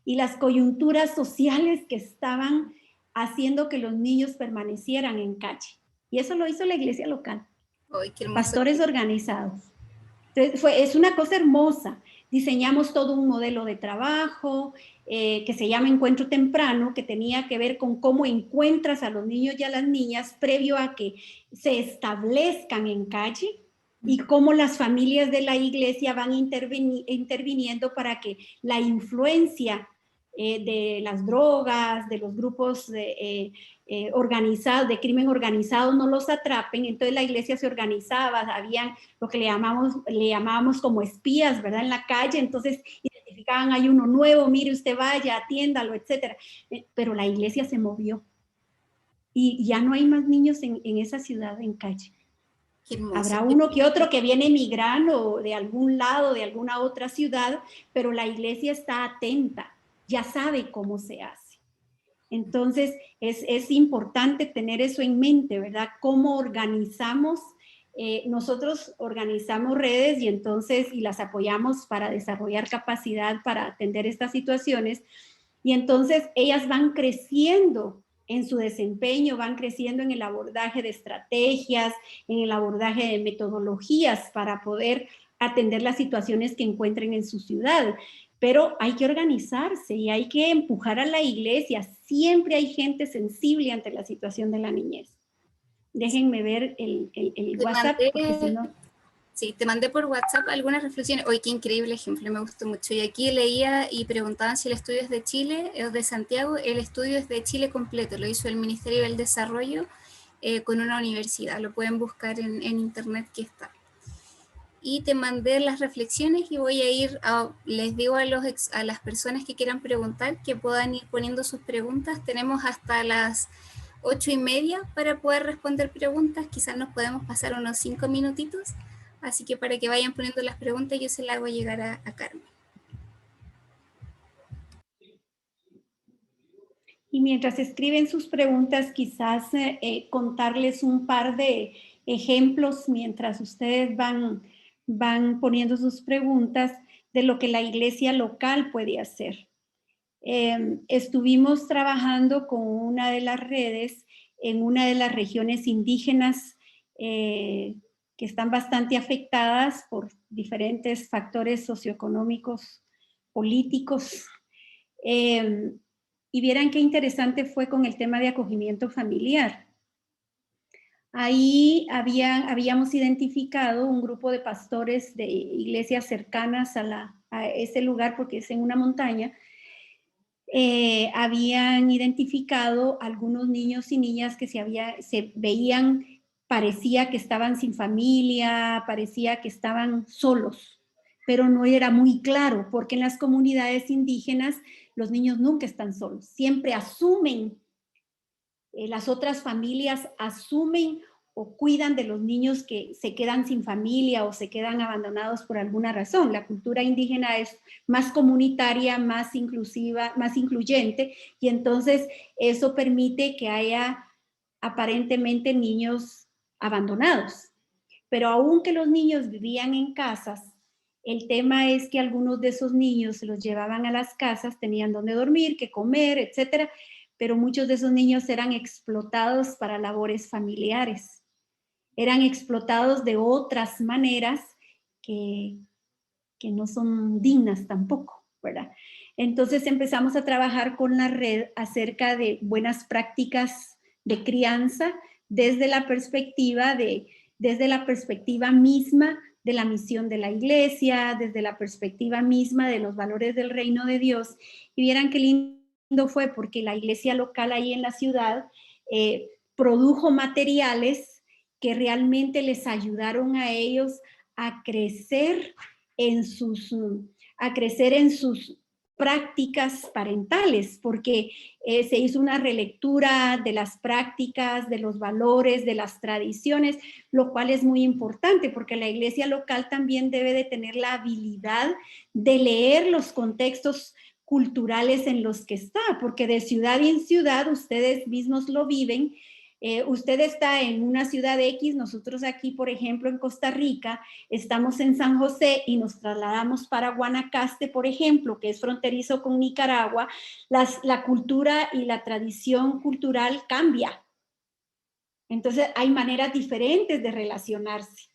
Speaker 1: y las coyunturas sociales que estaban haciendo que los niños permanecieran en calle. Y eso lo hizo la iglesia local.
Speaker 2: ¡Ay, qué hermoso!
Speaker 1: Pastores organizados. Entonces, es una cosa hermosa. Diseñamos todo un modelo de trabajo que se llama Encuentro Temprano, que tenía que ver con cómo encuentras a los niños y a las niñas previo a que se establezcan en calle y cómo las familias de la iglesia van interviniendo para que la influencia de las drogas, de los grupos organizados, de crimen organizado, no los atrapen. Entonces la iglesia se organizaba, habían lo que le llamábamos como espías, ¿verdad? En la calle, entonces identificaban, hay uno nuevo, mire usted vaya, atiéndalo, etcétera. Pero la iglesia se movió y ya no hay más niños en esa ciudad en calle. Habrá uno que otro que viene migrando de algún lado, de alguna otra ciudad, pero la iglesia está atenta, ya sabe cómo se hace. Entonces, es importante tener eso en mente, ¿verdad? ¿Cómo organizamos? Nosotros organizamos redes y las apoyamos para desarrollar capacidad para atender estas situaciones. Y entonces, ellas van creciendo en su desempeño, van creciendo en el abordaje de estrategias, en el abordaje de metodologías para poder atender las situaciones que encuentren en su ciudad. Pero hay que organizarse y hay que empujar a la iglesia. Siempre hay gente sensible ante la situación de la niñez. Déjenme ver el WhatsApp, porque si no...
Speaker 2: Sí, te mandé por WhatsApp algunas reflexiones. Hoy qué increíble ejemplo, me gustó mucho. Y aquí leía y preguntaban si el estudio es de Chile o de Santiago. El estudio es de Chile completo, lo hizo el Ministerio del Desarrollo con una universidad. Lo pueden buscar en internet, que está. Y te mandé las reflexiones y voy a ir, les digo a las personas que quieran preguntar que puedan ir poniendo sus preguntas. Tenemos hasta las 8:30 para poder responder preguntas. Quizás nos podemos pasar unos 5 minutitos. Así que para que vayan poniendo las preguntas, yo se las hago llegar a Carmen.
Speaker 1: Y mientras escriben sus preguntas, quizás contarles un par de ejemplos mientras ustedes van poniendo sus preguntas de lo que la iglesia local puede hacer. Estuvimos trabajando con una de las redes en una de las regiones indígenas que están bastante afectadas por diferentes factores socioeconómicos, políticos. Y vieran qué interesante fue con el tema de acogimiento familiar. Ahí habíamos identificado un grupo de pastores de iglesias cercanas a ese lugar, porque es en una montaña. Habían identificado algunos niños y niñas que se veían, parecía que estaban sin familia, parecía que estaban solos, pero no era muy claro, porque en las comunidades indígenas los niños nunca están solos, siempre asumen, las otras familias asumen o cuidan de los niños que se quedan sin familia o se quedan abandonados por alguna razón. La cultura indígena es más comunitaria, más inclusiva, más incluyente, y entonces eso permite que haya aparentemente niños abandonados. Pero aunque los niños vivían en casas, el tema es que algunos de esos niños se los llevaban a las casas, tenían donde dormir, qué comer, etcétera, pero muchos de esos niños eran explotados para labores familiares. Eran explotados de otras maneras que no son dignas tampoco. ¿verdad? Entonces empezamos a trabajar con la red acerca de buenas prácticas de crianza desde la perspectiva misma de la misión de la iglesia, desde la perspectiva misma de los valores del reino de Dios. Y vieran qué lindo fue, porque la iglesia local ahí en la ciudad produjo materiales que realmente les ayudaron a ellos a crecer en sus prácticas parentales, porque se hizo una relectura de las prácticas, de los valores, de las tradiciones, lo cual es muy importante, porque la iglesia local también debe de tener la habilidad de leer los contextos culturales en los que está, porque de ciudad en ciudad ustedes mismos lo viven. Usted está en una ciudad X, nosotros aquí, por ejemplo, en Costa Rica, estamos en San José y nos trasladamos para Guanacaste, por ejemplo, que es fronterizo con Nicaragua. La cultura y la tradición cultural cambia. Entonces, hay maneras diferentes de relacionarse.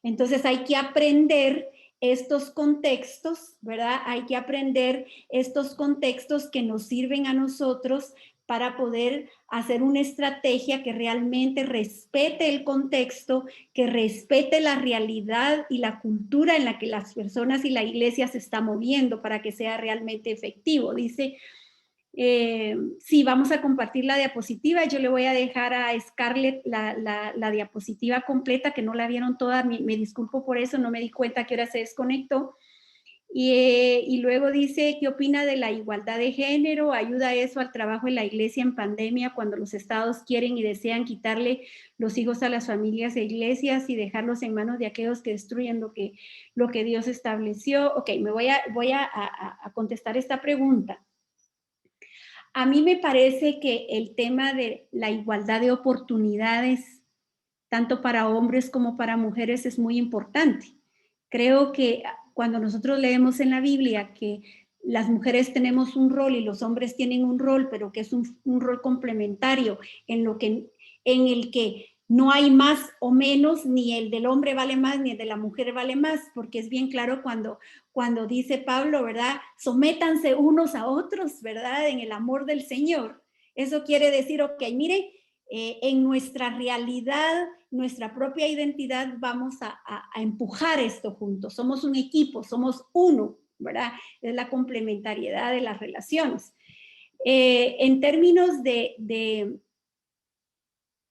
Speaker 1: Entonces, hay que aprender estos contextos, ¿verdad? Hay que aprender estos contextos que nos sirven a nosotros para poder hacer una estrategia que realmente respete el contexto, que respete la realidad y la cultura en la que las personas y la iglesia se están moviendo para que sea realmente efectivo. Dice, sí, vamos a compartir la diapositiva. Yo le voy a dejar a Scarlett la diapositiva completa, que no la vieron toda. Me disculpo por eso, no me di cuenta que ahora se desconectó. Y luego dice, ¿qué opina de la igualdad de género? ¿Ayuda eso al trabajo en la iglesia en pandemia cuando los estados quieren y desean quitarle los hijos a las familias e iglesias y dejarlos en manos de aquellos que destruyen lo que Dios estableció? Ok, voy a contestar esta pregunta. A mí me parece que el tema de la igualdad de oportunidades, tanto para hombres como para mujeres, es muy importante. Creo que cuando nosotros leemos en la Biblia que las mujeres tenemos un rol y los hombres tienen un rol, pero que es un rol complementario en el que no hay más o menos, ni el del hombre vale más, ni el de la mujer vale más, porque es bien claro cuando dice Pablo, ¿verdad? Sométanse unos a otros, ¿verdad? En el amor del Señor. Eso quiere decir, ok, mire, en nuestra realidad, nuestra propia identidad, vamos a empujar esto juntos. Somos un equipo, somos uno, ¿verdad? Es la complementariedad de las relaciones. En términos de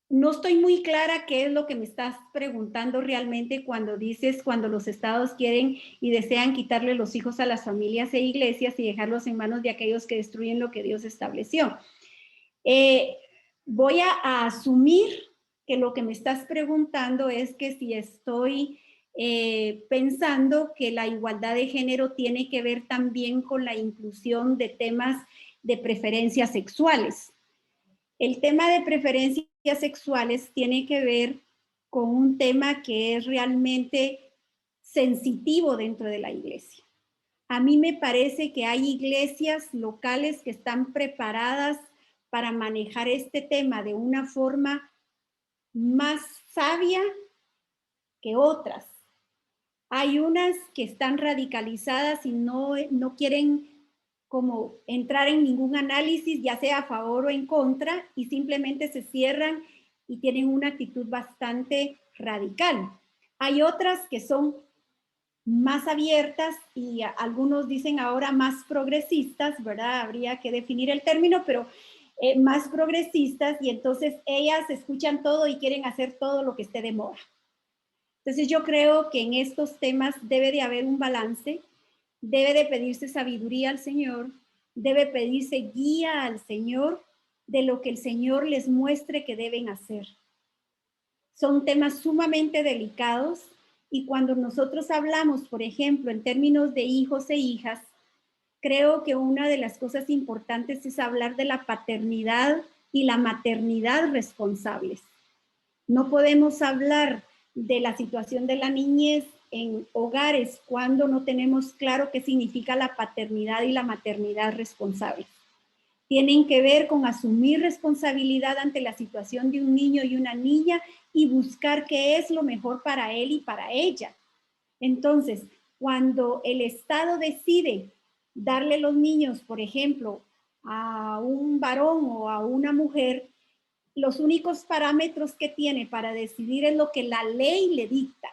Speaker 1: no estoy muy clara qué es lo que me estás preguntando realmente cuando dices, cuando los estados quieren y desean quitarle los hijos a las familias e iglesias y dejarlos en manos de aquellos que destruyen lo que Dios estableció. Voy a asumir que lo que me estás preguntando es que si estoy pensando que la igualdad de género tiene que ver también con la inclusión de temas de preferencias sexuales. El tema de preferencias sexuales tiene que ver con un tema que es realmente sensitivo dentro de la iglesia. A mí me parece que hay iglesias locales que están preparadas para manejar este tema de una forma más sabia que otras. Hay unas que están radicalizadas y no quieren como entrar en ningún análisis, ya sea a favor o en contra, y simplemente se cierran y tienen una actitud bastante radical. Hay otras que son más abiertas y algunos dicen ahora más progresistas, ¿verdad? Habría que definir el término, pero más progresistas, y entonces ellas escuchan todo y quieren hacer todo lo que esté de moda. Entonces yo creo que en estos temas debe de haber un balance. Debe de pedirse sabiduría al Señor, debe pedirse guía al Señor de lo que el Señor les muestre que deben hacer. Son temas sumamente delicados y cuando nosotros hablamos, por ejemplo, en términos de hijos e hijas, creo que una de las cosas importantes es hablar de la paternidad y la maternidad responsables. No podemos hablar de la situación de la niñez en hogares cuando no tenemos claro qué significa la paternidad y la maternidad responsable. Tienen que ver con asumir responsabilidad ante la situación de un niño y una niña y buscar qué es lo mejor para él y para ella. Entonces, cuando el Estado decide darle los niños, por ejemplo, a un varón o a una mujer, los únicos parámetros que tiene para decidir es lo que la ley le dicta.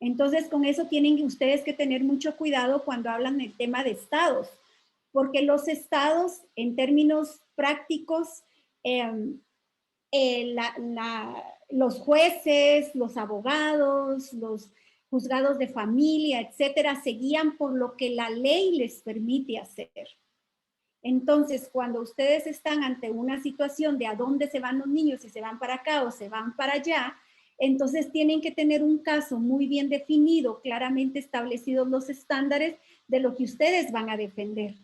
Speaker 1: Entonces, con eso tienen ustedes que tener mucho cuidado cuando hablan del tema de estados, porque los estados, en términos prácticos, los jueces, los abogados, los juzgados de familia, etcétera, se guían por lo que la ley les permite hacer. Entonces, cuando ustedes están ante una situación de a dónde se van los niños, si se van para acá o se van para allá, entonces tienen que tener un caso muy bien definido, claramente establecidos los estándares de lo que ustedes van a defender.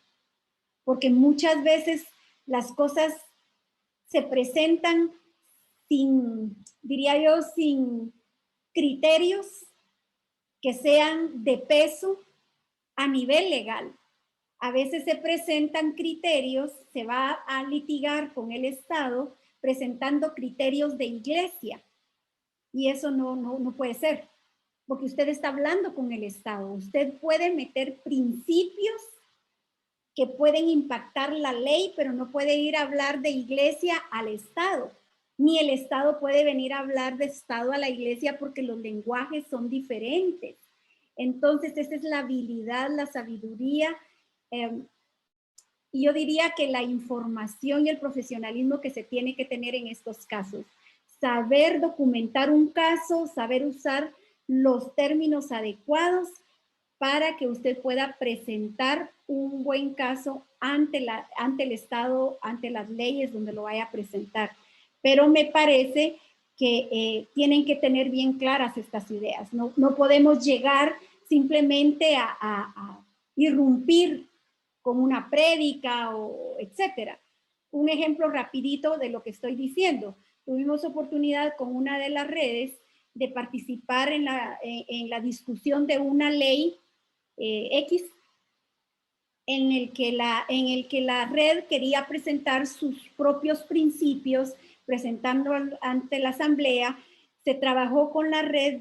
Speaker 1: Porque muchas veces las cosas se presentan sin, diría yo, sin criterios que sean de peso a nivel legal. A veces se presentan criterios, se va a litigar con el Estado presentando criterios de iglesia. Y eso no puede ser, porque usted está hablando con el Estado. Usted puede meter principios que pueden impactar la ley, pero no puede ir a hablar de iglesia al Estado. Ni el Estado puede venir a hablar de Estado a la iglesia porque los lenguajes son diferentes. Entonces, esa es la habilidad, la sabiduría. Y yo diría que la información y el profesionalismo que se tiene que tener en estos casos. Saber documentar un caso, saber usar los términos adecuados para que usted pueda presentar un buen caso ante el Estado, ante las leyes donde lo vaya a presentar. Pero me parece que tienen que tener bien claras estas ideas. No podemos llegar simplemente a irrumpir con una prédica o etcétera. Un ejemplo rapidito de lo que estoy diciendo. Tuvimos oportunidad con una de las redes de participar en la discusión de una ley X en el que la red quería presentar sus propios principios, presentando ante la asamblea. Se trabajó con la red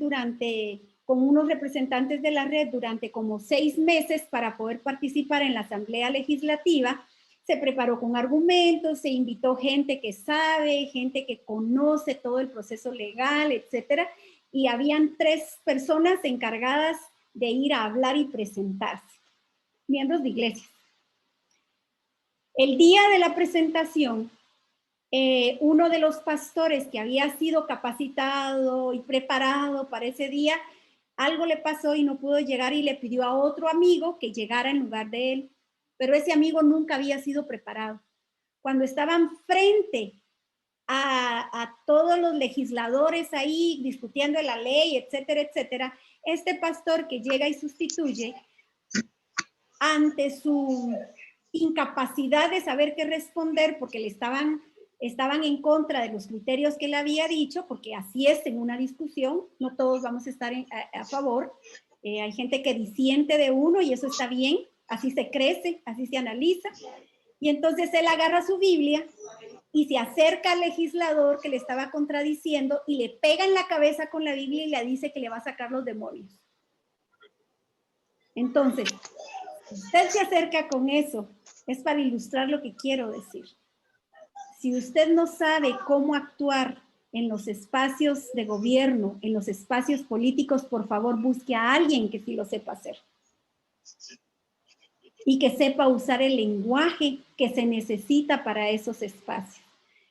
Speaker 1: con unos representantes de la red durante como 6 meses para poder participar en la asamblea legislativa. Se preparó con argumentos, se invitó gente que sabe, gente que conoce todo el proceso legal, etcétera, y habían 3 personas encargadas de ir a hablar y presentarse, miembros de iglesias. El día de la presentación, uno de los pastores que había sido capacitado y preparado para ese día, algo le pasó y no pudo llegar y le pidió a otro amigo que llegara en lugar de él. Pero ese amigo nunca había sido preparado. Cuando estaban frente a todos los legisladores ahí discutiendo la ley, etcétera, etcétera, este pastor que llega y sustituye, ante su incapacidad de saber qué responder porque le estaban en contra de los criterios que él había dicho, porque así es en una discusión, no todos vamos a estar a favor, hay gente que disiente de uno y eso está bien, así se crece, así se analiza, y entonces él agarra su Biblia y se acerca al legislador que le estaba contradiciendo y le pega en la cabeza con la Biblia y le dice que le va a sacar los demonios. Entonces, usted se acerca con eso, es para ilustrar lo que quiero decir. Si usted no sabe cómo actuar en los espacios de gobierno, en los espacios políticos, por favor, busque a alguien que sí lo sepa hacer. Y que sepa usar el lenguaje que se necesita para esos espacios.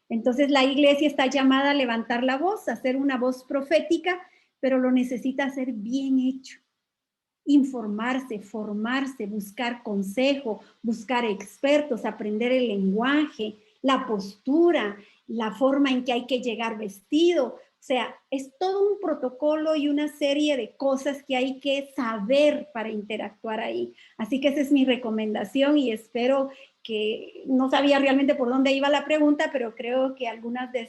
Speaker 1: Entonces, la iglesia está llamada a levantar la voz, a hacer una voz profética, pero lo necesita hacer bien hecho. Informarse, formarse, buscar consejo, buscar expertos, aprender el lenguaje, la postura, la forma en que hay que llegar vestido. O sea, es todo un protocolo y una serie de cosas que hay que saber para interactuar ahí. Así que esa es mi recomendación y espero que, no sabía realmente por dónde iba la pregunta, pero creo que algunas de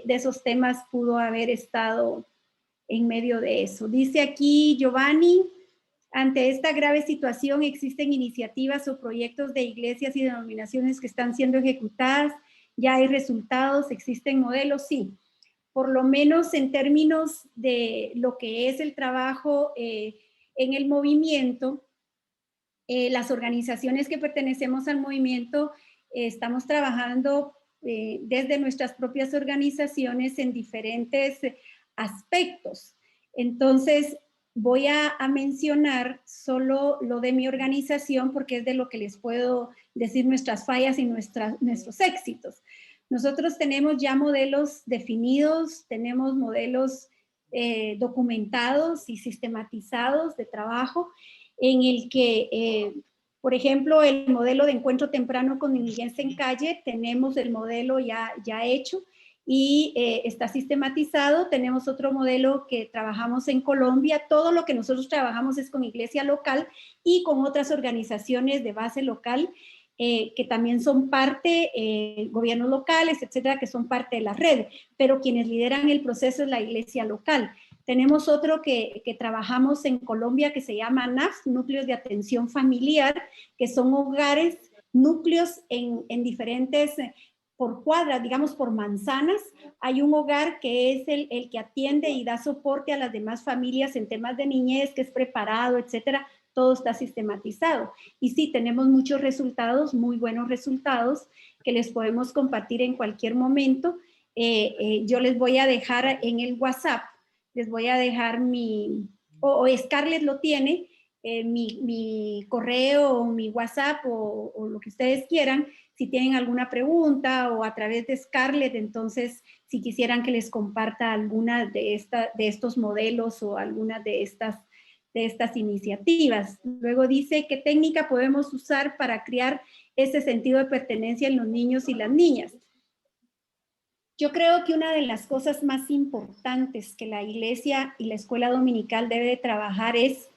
Speaker 1: esos temas pudo haber estado en medio de eso. Dice aquí Giovanni, ante esta grave situación existen iniciativas o proyectos de iglesias y denominaciones que están siendo ejecutadas, ya hay resultados, existen modelos, sí. Por lo menos en términos de lo que es el trabajo en el movimiento, las organizaciones que pertenecemos al movimiento estamos trabajando desde nuestras propias organizaciones en diferentes aspectos. Entonces, voy a mencionar solo lo de mi organización porque es de lo que les puedo decir nuestras fallas y nuestros éxitos. Nosotros tenemos ya modelos definidos, tenemos modelos documentados y sistematizados de trabajo en el que, por ejemplo, el modelo de encuentro temprano con niñez en calle, tenemos el modelo ya hecho y está sistematizado. Tenemos otro modelo que trabajamos en Colombia. Todo lo que nosotros trabajamos es con iglesia local y con otras organizaciones de base local que también son parte, gobiernos locales, etcétera, que son parte de la red, pero quienes lideran el proceso es la iglesia local. Tenemos otro que trabajamos en Colombia que se llama NAF, Núcleos de Atención Familiar, que son hogares, núcleos en diferentes, por cuadras, digamos por manzanas. Hay un hogar que es el que atiende y da soporte a las demás familias en temas de niñez, que es preparado, etcétera. Todo está sistematizado. Y sí, tenemos muchos resultados, muy buenos resultados, que les podemos compartir en cualquier momento. Yo les voy a dejar en el WhatsApp, les voy a dejar o Scarlett lo tiene, mi correo o mi WhatsApp o lo que ustedes quieran, si tienen alguna pregunta o a través de Scarlett, entonces si quisieran que les comparta alguna de estos modelos o alguna de estas iniciativas. Luego dice, ¿qué técnica podemos usar para crear ese sentido de pertenencia en los niños y las niñas? Yo creo que una de las cosas más importantes que la iglesia y la escuela dominical debe de trabajar es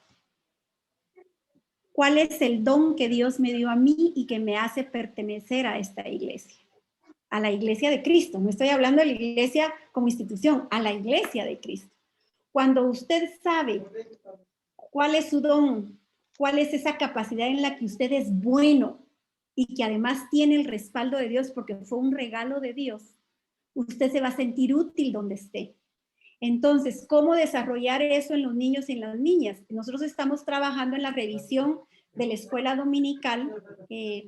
Speaker 1: cuál es el don que Dios me dio a mí y que me hace pertenecer a esta iglesia, a la iglesia de Cristo. No estoy hablando de la iglesia como institución, a la iglesia de Cristo. Cuando usted sabe cuál es su don, cuál es esa capacidad en la que usted es bueno y que además tiene el respaldo de Dios porque fue un regalo de Dios, usted se va a sentir útil donde esté. Entonces, ¿cómo desarrollar eso en los niños y en las niñas? Nosotros estamos trabajando en la revisión de la escuela dominical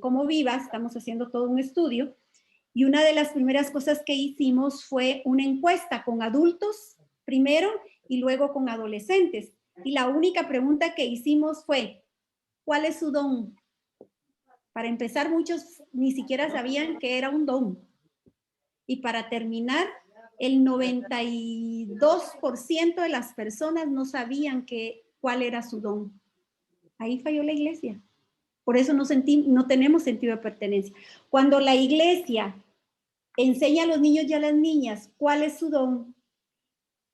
Speaker 1: como Viva, estamos haciendo todo un estudio, y una de las primeras cosas que hicimos fue una encuesta con adultos primero y luego con adolescentes. Y la única pregunta que hicimos fue, ¿cuál es su don? Para empezar, muchos ni siquiera sabían que era un don. Y para terminar, el 92% de las personas no sabían cuál era su don. Ahí falló la iglesia. Por eso no tenemos sentido de pertenencia. Cuando la iglesia enseña a los niños y a las niñas cuál es su don,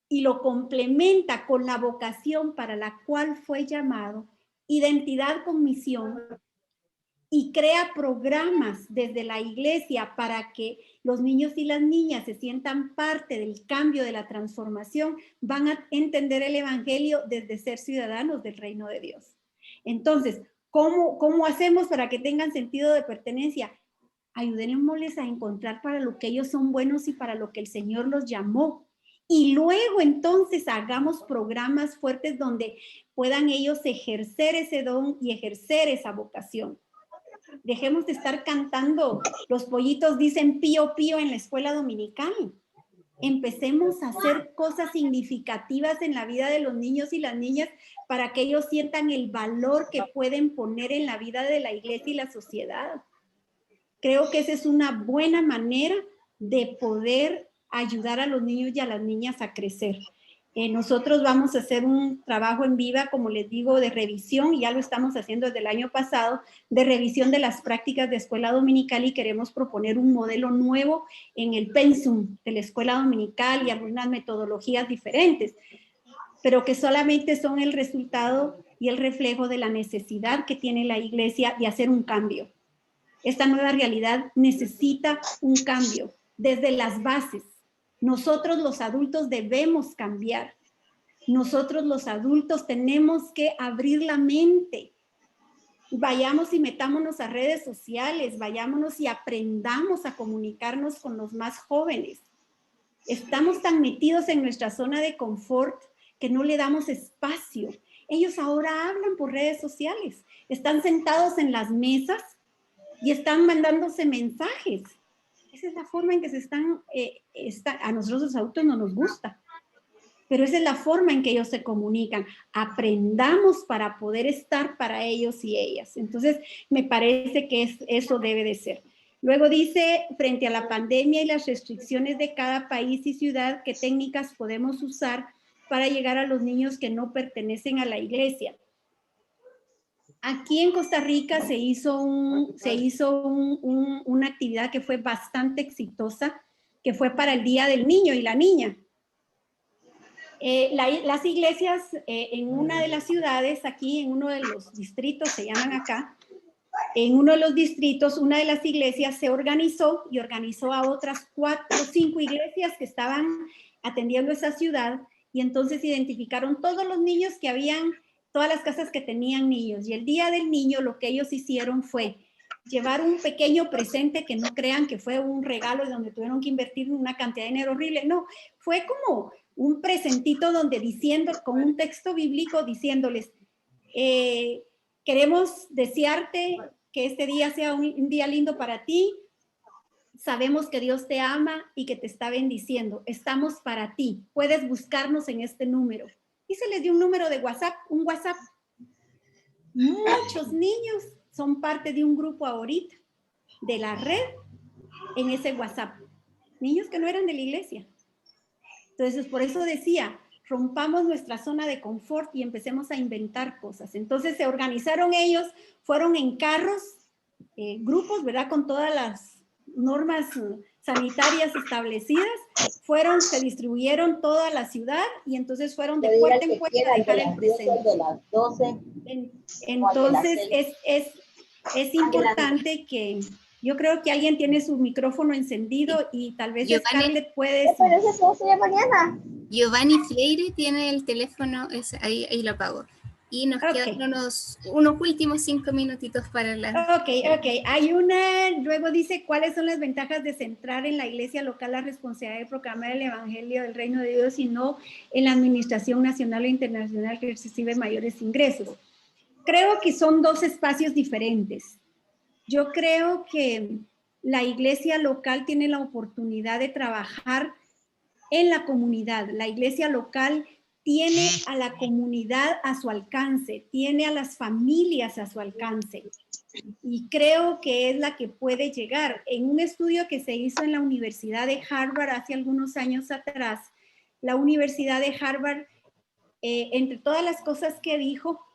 Speaker 1: y lo complementa con la vocación para la cual fue llamado, identidad con misión, y crea programas desde la iglesia para que los niños y las niñas se sientan parte del cambio, de la transformación, van a entender el evangelio desde ser ciudadanos del reino de Dios. Entonces, ¿cómo hacemos para que tengan sentido de pertenencia? Ayudémosles a encontrar para lo que ellos son buenos y para lo que el Señor los llamó. Y luego entonces hagamos programas fuertes donde puedan ellos ejercer ese don y ejercer esa vocación. Dejemos de estar cantando, los pollitos dicen pío pío en la escuela dominical. Empecemos a hacer cosas significativas en la vida de los niños y las niñas para que ellos sientan el valor que pueden poner en la vida de la iglesia y la sociedad. Creo que esa es una buena manera de poder ayudar a los niños y a las niñas a crecer. Nosotros vamos a hacer un trabajo en Viva, como les digo, de revisión, y ya lo estamos haciendo desde el año pasado, de revisión de las prácticas de escuela dominical, y queremos proponer un modelo nuevo en el pensum de la escuela dominical y algunas metodologías diferentes, pero que solamente son el resultado y el reflejo de la necesidad que tiene la iglesia de hacer un cambio. Esta nueva realidad necesita un cambio desde las bases. Nosotros los adultos debemos cambiar. Nosotros los adultos tenemos que abrir la mente. Vayamos y metámonos a redes sociales, vayámonos y aprendamos a comunicarnos con los más jóvenes. Estamos tan metidos en nuestra zona de confort que no le damos espacio. Ellos ahora hablan por redes sociales, están sentados en las mesas y están mandándose mensajes. Esa es la forma en que se están, a nosotros los adultos no nos gusta, pero esa es la forma en que ellos se comunican. Aprendamos para poder estar para ellos y ellas. Entonces, me parece que eso debe de ser. Luego dice, frente a la pandemia y las restricciones de cada país y ciudad, ¿qué técnicas podemos usar para llegar a los niños que no pertenecen a la iglesia? Aquí en Costa Rica se hizo una actividad que fue bastante exitosa, que fue para el Día del Niño y la Niña. Las iglesias en una de las ciudades, aquí en uno de los distritos, se llaman acá, en uno de los distritos, una de las iglesias se organizó y organizó a otras 4 o 5 iglesias que estaban atendiendo esa ciudad, y entonces identificaron todos los niños que habían, todas las casas que tenían niños, y el Día del Niño lo que ellos hicieron fue llevar un pequeño presente, que no crean que fue un regalo donde tuvieron que invertir una cantidad de dinero horrible, no, fue como un presentito donde diciendo, con un texto bíblico diciéndoles, queremos desearte que este día sea un día lindo para ti, sabemos que Dios te ama y que te está bendiciendo, estamos para ti, puedes buscarnos en este número. Y se les dio un número de WhatsApp, un WhatsApp. Muchos niños son parte de un grupo ahorita, de la red, en ese WhatsApp. Niños que no eran de la iglesia. Entonces, por eso decía, rompamos nuestra zona de confort y empecemos a inventar cosas. Entonces, se organizaron ellos, fueron en carros, grupos, ¿verdad? Con todas las normas sanitarias establecidas, se distribuyeron toda la ciudad y entonces fueron de puerta en puerta a dejar el presente. Entonces, es importante que... Yo creo que alguien tiene su micrófono encendido y tal vez Scarlett puede...
Speaker 2: Giovanni Freire tiene el teléfono, ahí lo apago. Y nos quedan unos últimos 5 minutitos para hablar.
Speaker 1: Ok. Luego dice, ¿cuáles son las ventajas de centrar en la iglesia local la responsabilidad de proclamar el evangelio del reino de Dios y no en la administración nacional o internacional que recibe mayores ingresos? Creo que son 2 espacios diferentes. Yo creo que la iglesia local tiene la oportunidad de trabajar en la comunidad. La iglesia local tiene a la comunidad a su alcance, tiene a las familias a su alcance. Y creo que es la que puede llegar. En un estudio que se hizo en la Universidad de Harvard hace algunos años atrás, la Universidad de Harvard, entre todas las cosas que dijo,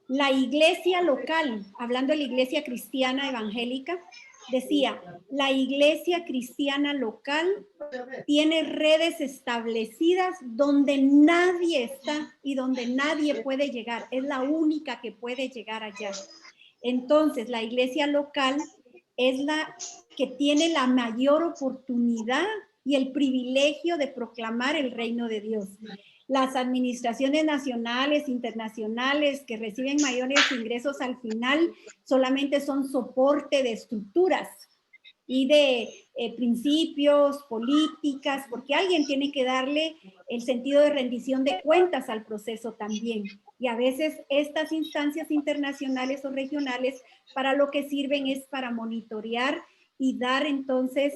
Speaker 1: la iglesia local, hablando de la iglesia cristiana evangélica, decía, la iglesia cristiana local tiene redes establecidas donde nadie está y donde nadie puede llegar. Es la única que puede llegar allá. Entonces, la iglesia local es la que tiene la mayor oportunidad y el privilegio de proclamar el reino de Dios. Las administraciones nacionales, internacionales, que reciben mayores ingresos al final, solamente son soporte de estructuras y de principios, políticas, porque alguien tiene que darle el sentido de rendición de cuentas al proceso también. Y a veces estas instancias internacionales o regionales para lo que sirven es para monitorear y dar entonces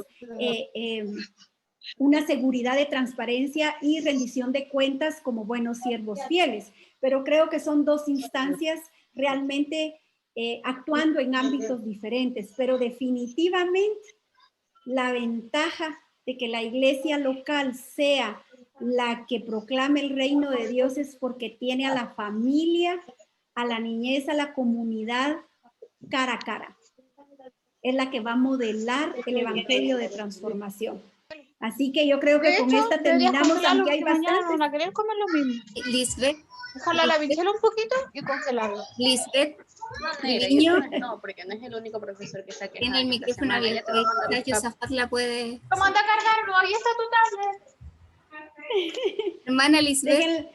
Speaker 1: una seguridad de transparencia y rendición de cuentas como buenos siervos fieles. Pero creo que son 2 instancias realmente actuando en ámbitos diferentes, pero definitivamente la ventaja de que la iglesia local sea la que proclame el reino de Dios es porque tiene a la familia, a la niñez, a la comunidad cara a cara. Es la que va a modelar el evangelio de transformación. Así que yo creo que con esta terminamos, aunque hay bastantes.
Speaker 8: ¿No querer comer lo mismo?
Speaker 2: Lisbeth.
Speaker 8: Dejarla la bichuela un poquito y congelarla.
Speaker 2: Lisbeth.
Speaker 9: No, porque no es el único profesor que está
Speaker 2: Tiene el micrófono abierto. Yosafat la puede...
Speaker 8: ¿Cómo anda a cargarlo? Ahí está tu tablet.
Speaker 2: Hermana Lisbeth.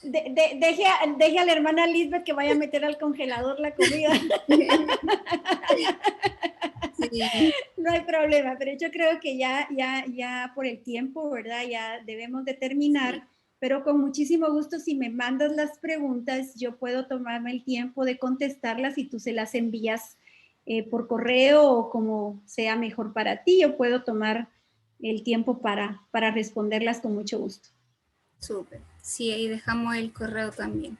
Speaker 1: Deje a la hermana Lisbeth que vaya a meter al congelador la comida. Sí. No hay problema, pero yo creo que ya por el tiempo, ¿verdad? Ya debemos de terminar, pero con muchísimo gusto, si me mandas las preguntas, yo puedo tomarme el tiempo de contestarlas y tú se las envías por correo o como sea mejor para ti. Yo puedo tomar el tiempo para responderlas con mucho gusto.
Speaker 2: Súper. Sí, ahí dejamos el correo también.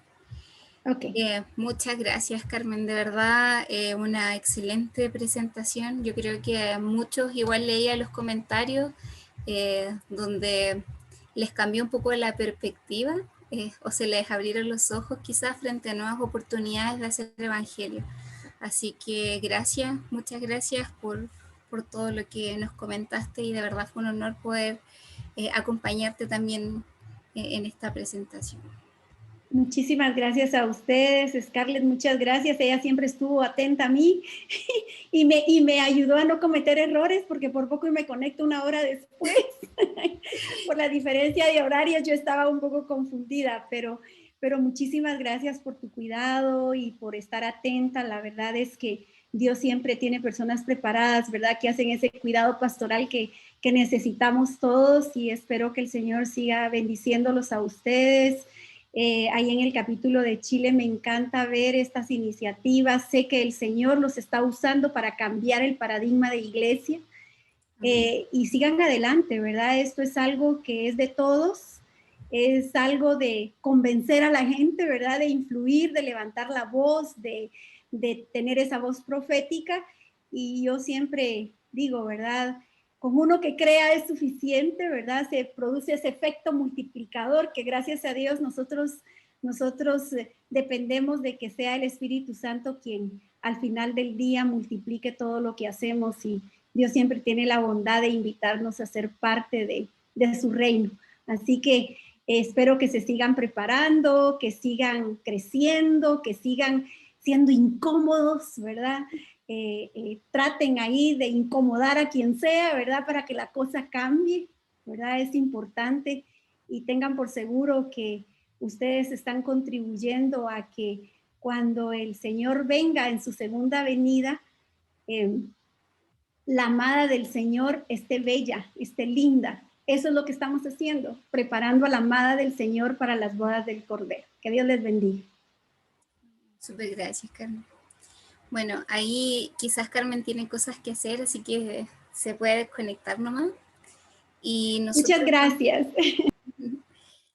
Speaker 1: Okay.
Speaker 2: Muchas gracias, Carmen. De verdad, una excelente presentación. Yo creo que muchos igual leía los comentarios donde les cambió un poco la perspectiva o se les abrieron los ojos quizás frente a nuevas oportunidades de hacer evangelio. Así que gracias, muchas gracias por todo lo que nos comentaste y de verdad fue un honor poder acompañarte también en esta presentación.
Speaker 1: Muchísimas gracias a ustedes, Scarlett, muchas gracias. Ella siempre estuvo atenta a mí y me ayudó a no cometer errores porque por poco me conecto una hora después. Por la diferencia de horarios yo estaba un poco confundida, pero muchísimas gracias por tu cuidado y por estar atenta. La verdad es que Dios siempre tiene personas preparadas, ¿verdad? Que hacen ese cuidado pastoral que necesitamos todos y espero que el Señor siga bendiciéndolos a ustedes. Ahí en el capítulo de Chile me encanta ver estas iniciativas. Sé que el Señor los está usando para cambiar el paradigma de iglesia y sigan adelante, ¿verdad? Esto es algo que es de todos, es algo de convencer a la gente, ¿verdad? De influir, de levantar la voz, de tener esa voz profética. Y yo siempre digo, ¿verdad? Con uno que crea es suficiente, ¿verdad? Se produce ese efecto multiplicador que gracias a Dios nosotros dependemos de que sea el Espíritu Santo quien al final del día multiplique todo lo que hacemos y Dios siempre tiene la bondad de invitarnos a ser parte de su reino. Así que espero que se sigan preparando, que sigan creciendo, que sigan siendo incómodos, ¿verdad? Traten ahí de incomodar a quien sea, ¿verdad? Para que la cosa cambie, ¿verdad? Es importante y tengan por seguro que ustedes están contribuyendo a que cuando el Señor venga en su segunda venida, la amada del Señor esté bella, esté linda. Eso es lo que estamos haciendo, preparando a la amada del Señor para las bodas del Cordero. Que Dios les bendiga.
Speaker 2: Súper gracias, Carmen. Bueno, ahí quizás Carmen tiene cosas que hacer, así que se puede desconectar nomás. Y nosotros,
Speaker 1: muchas gracias.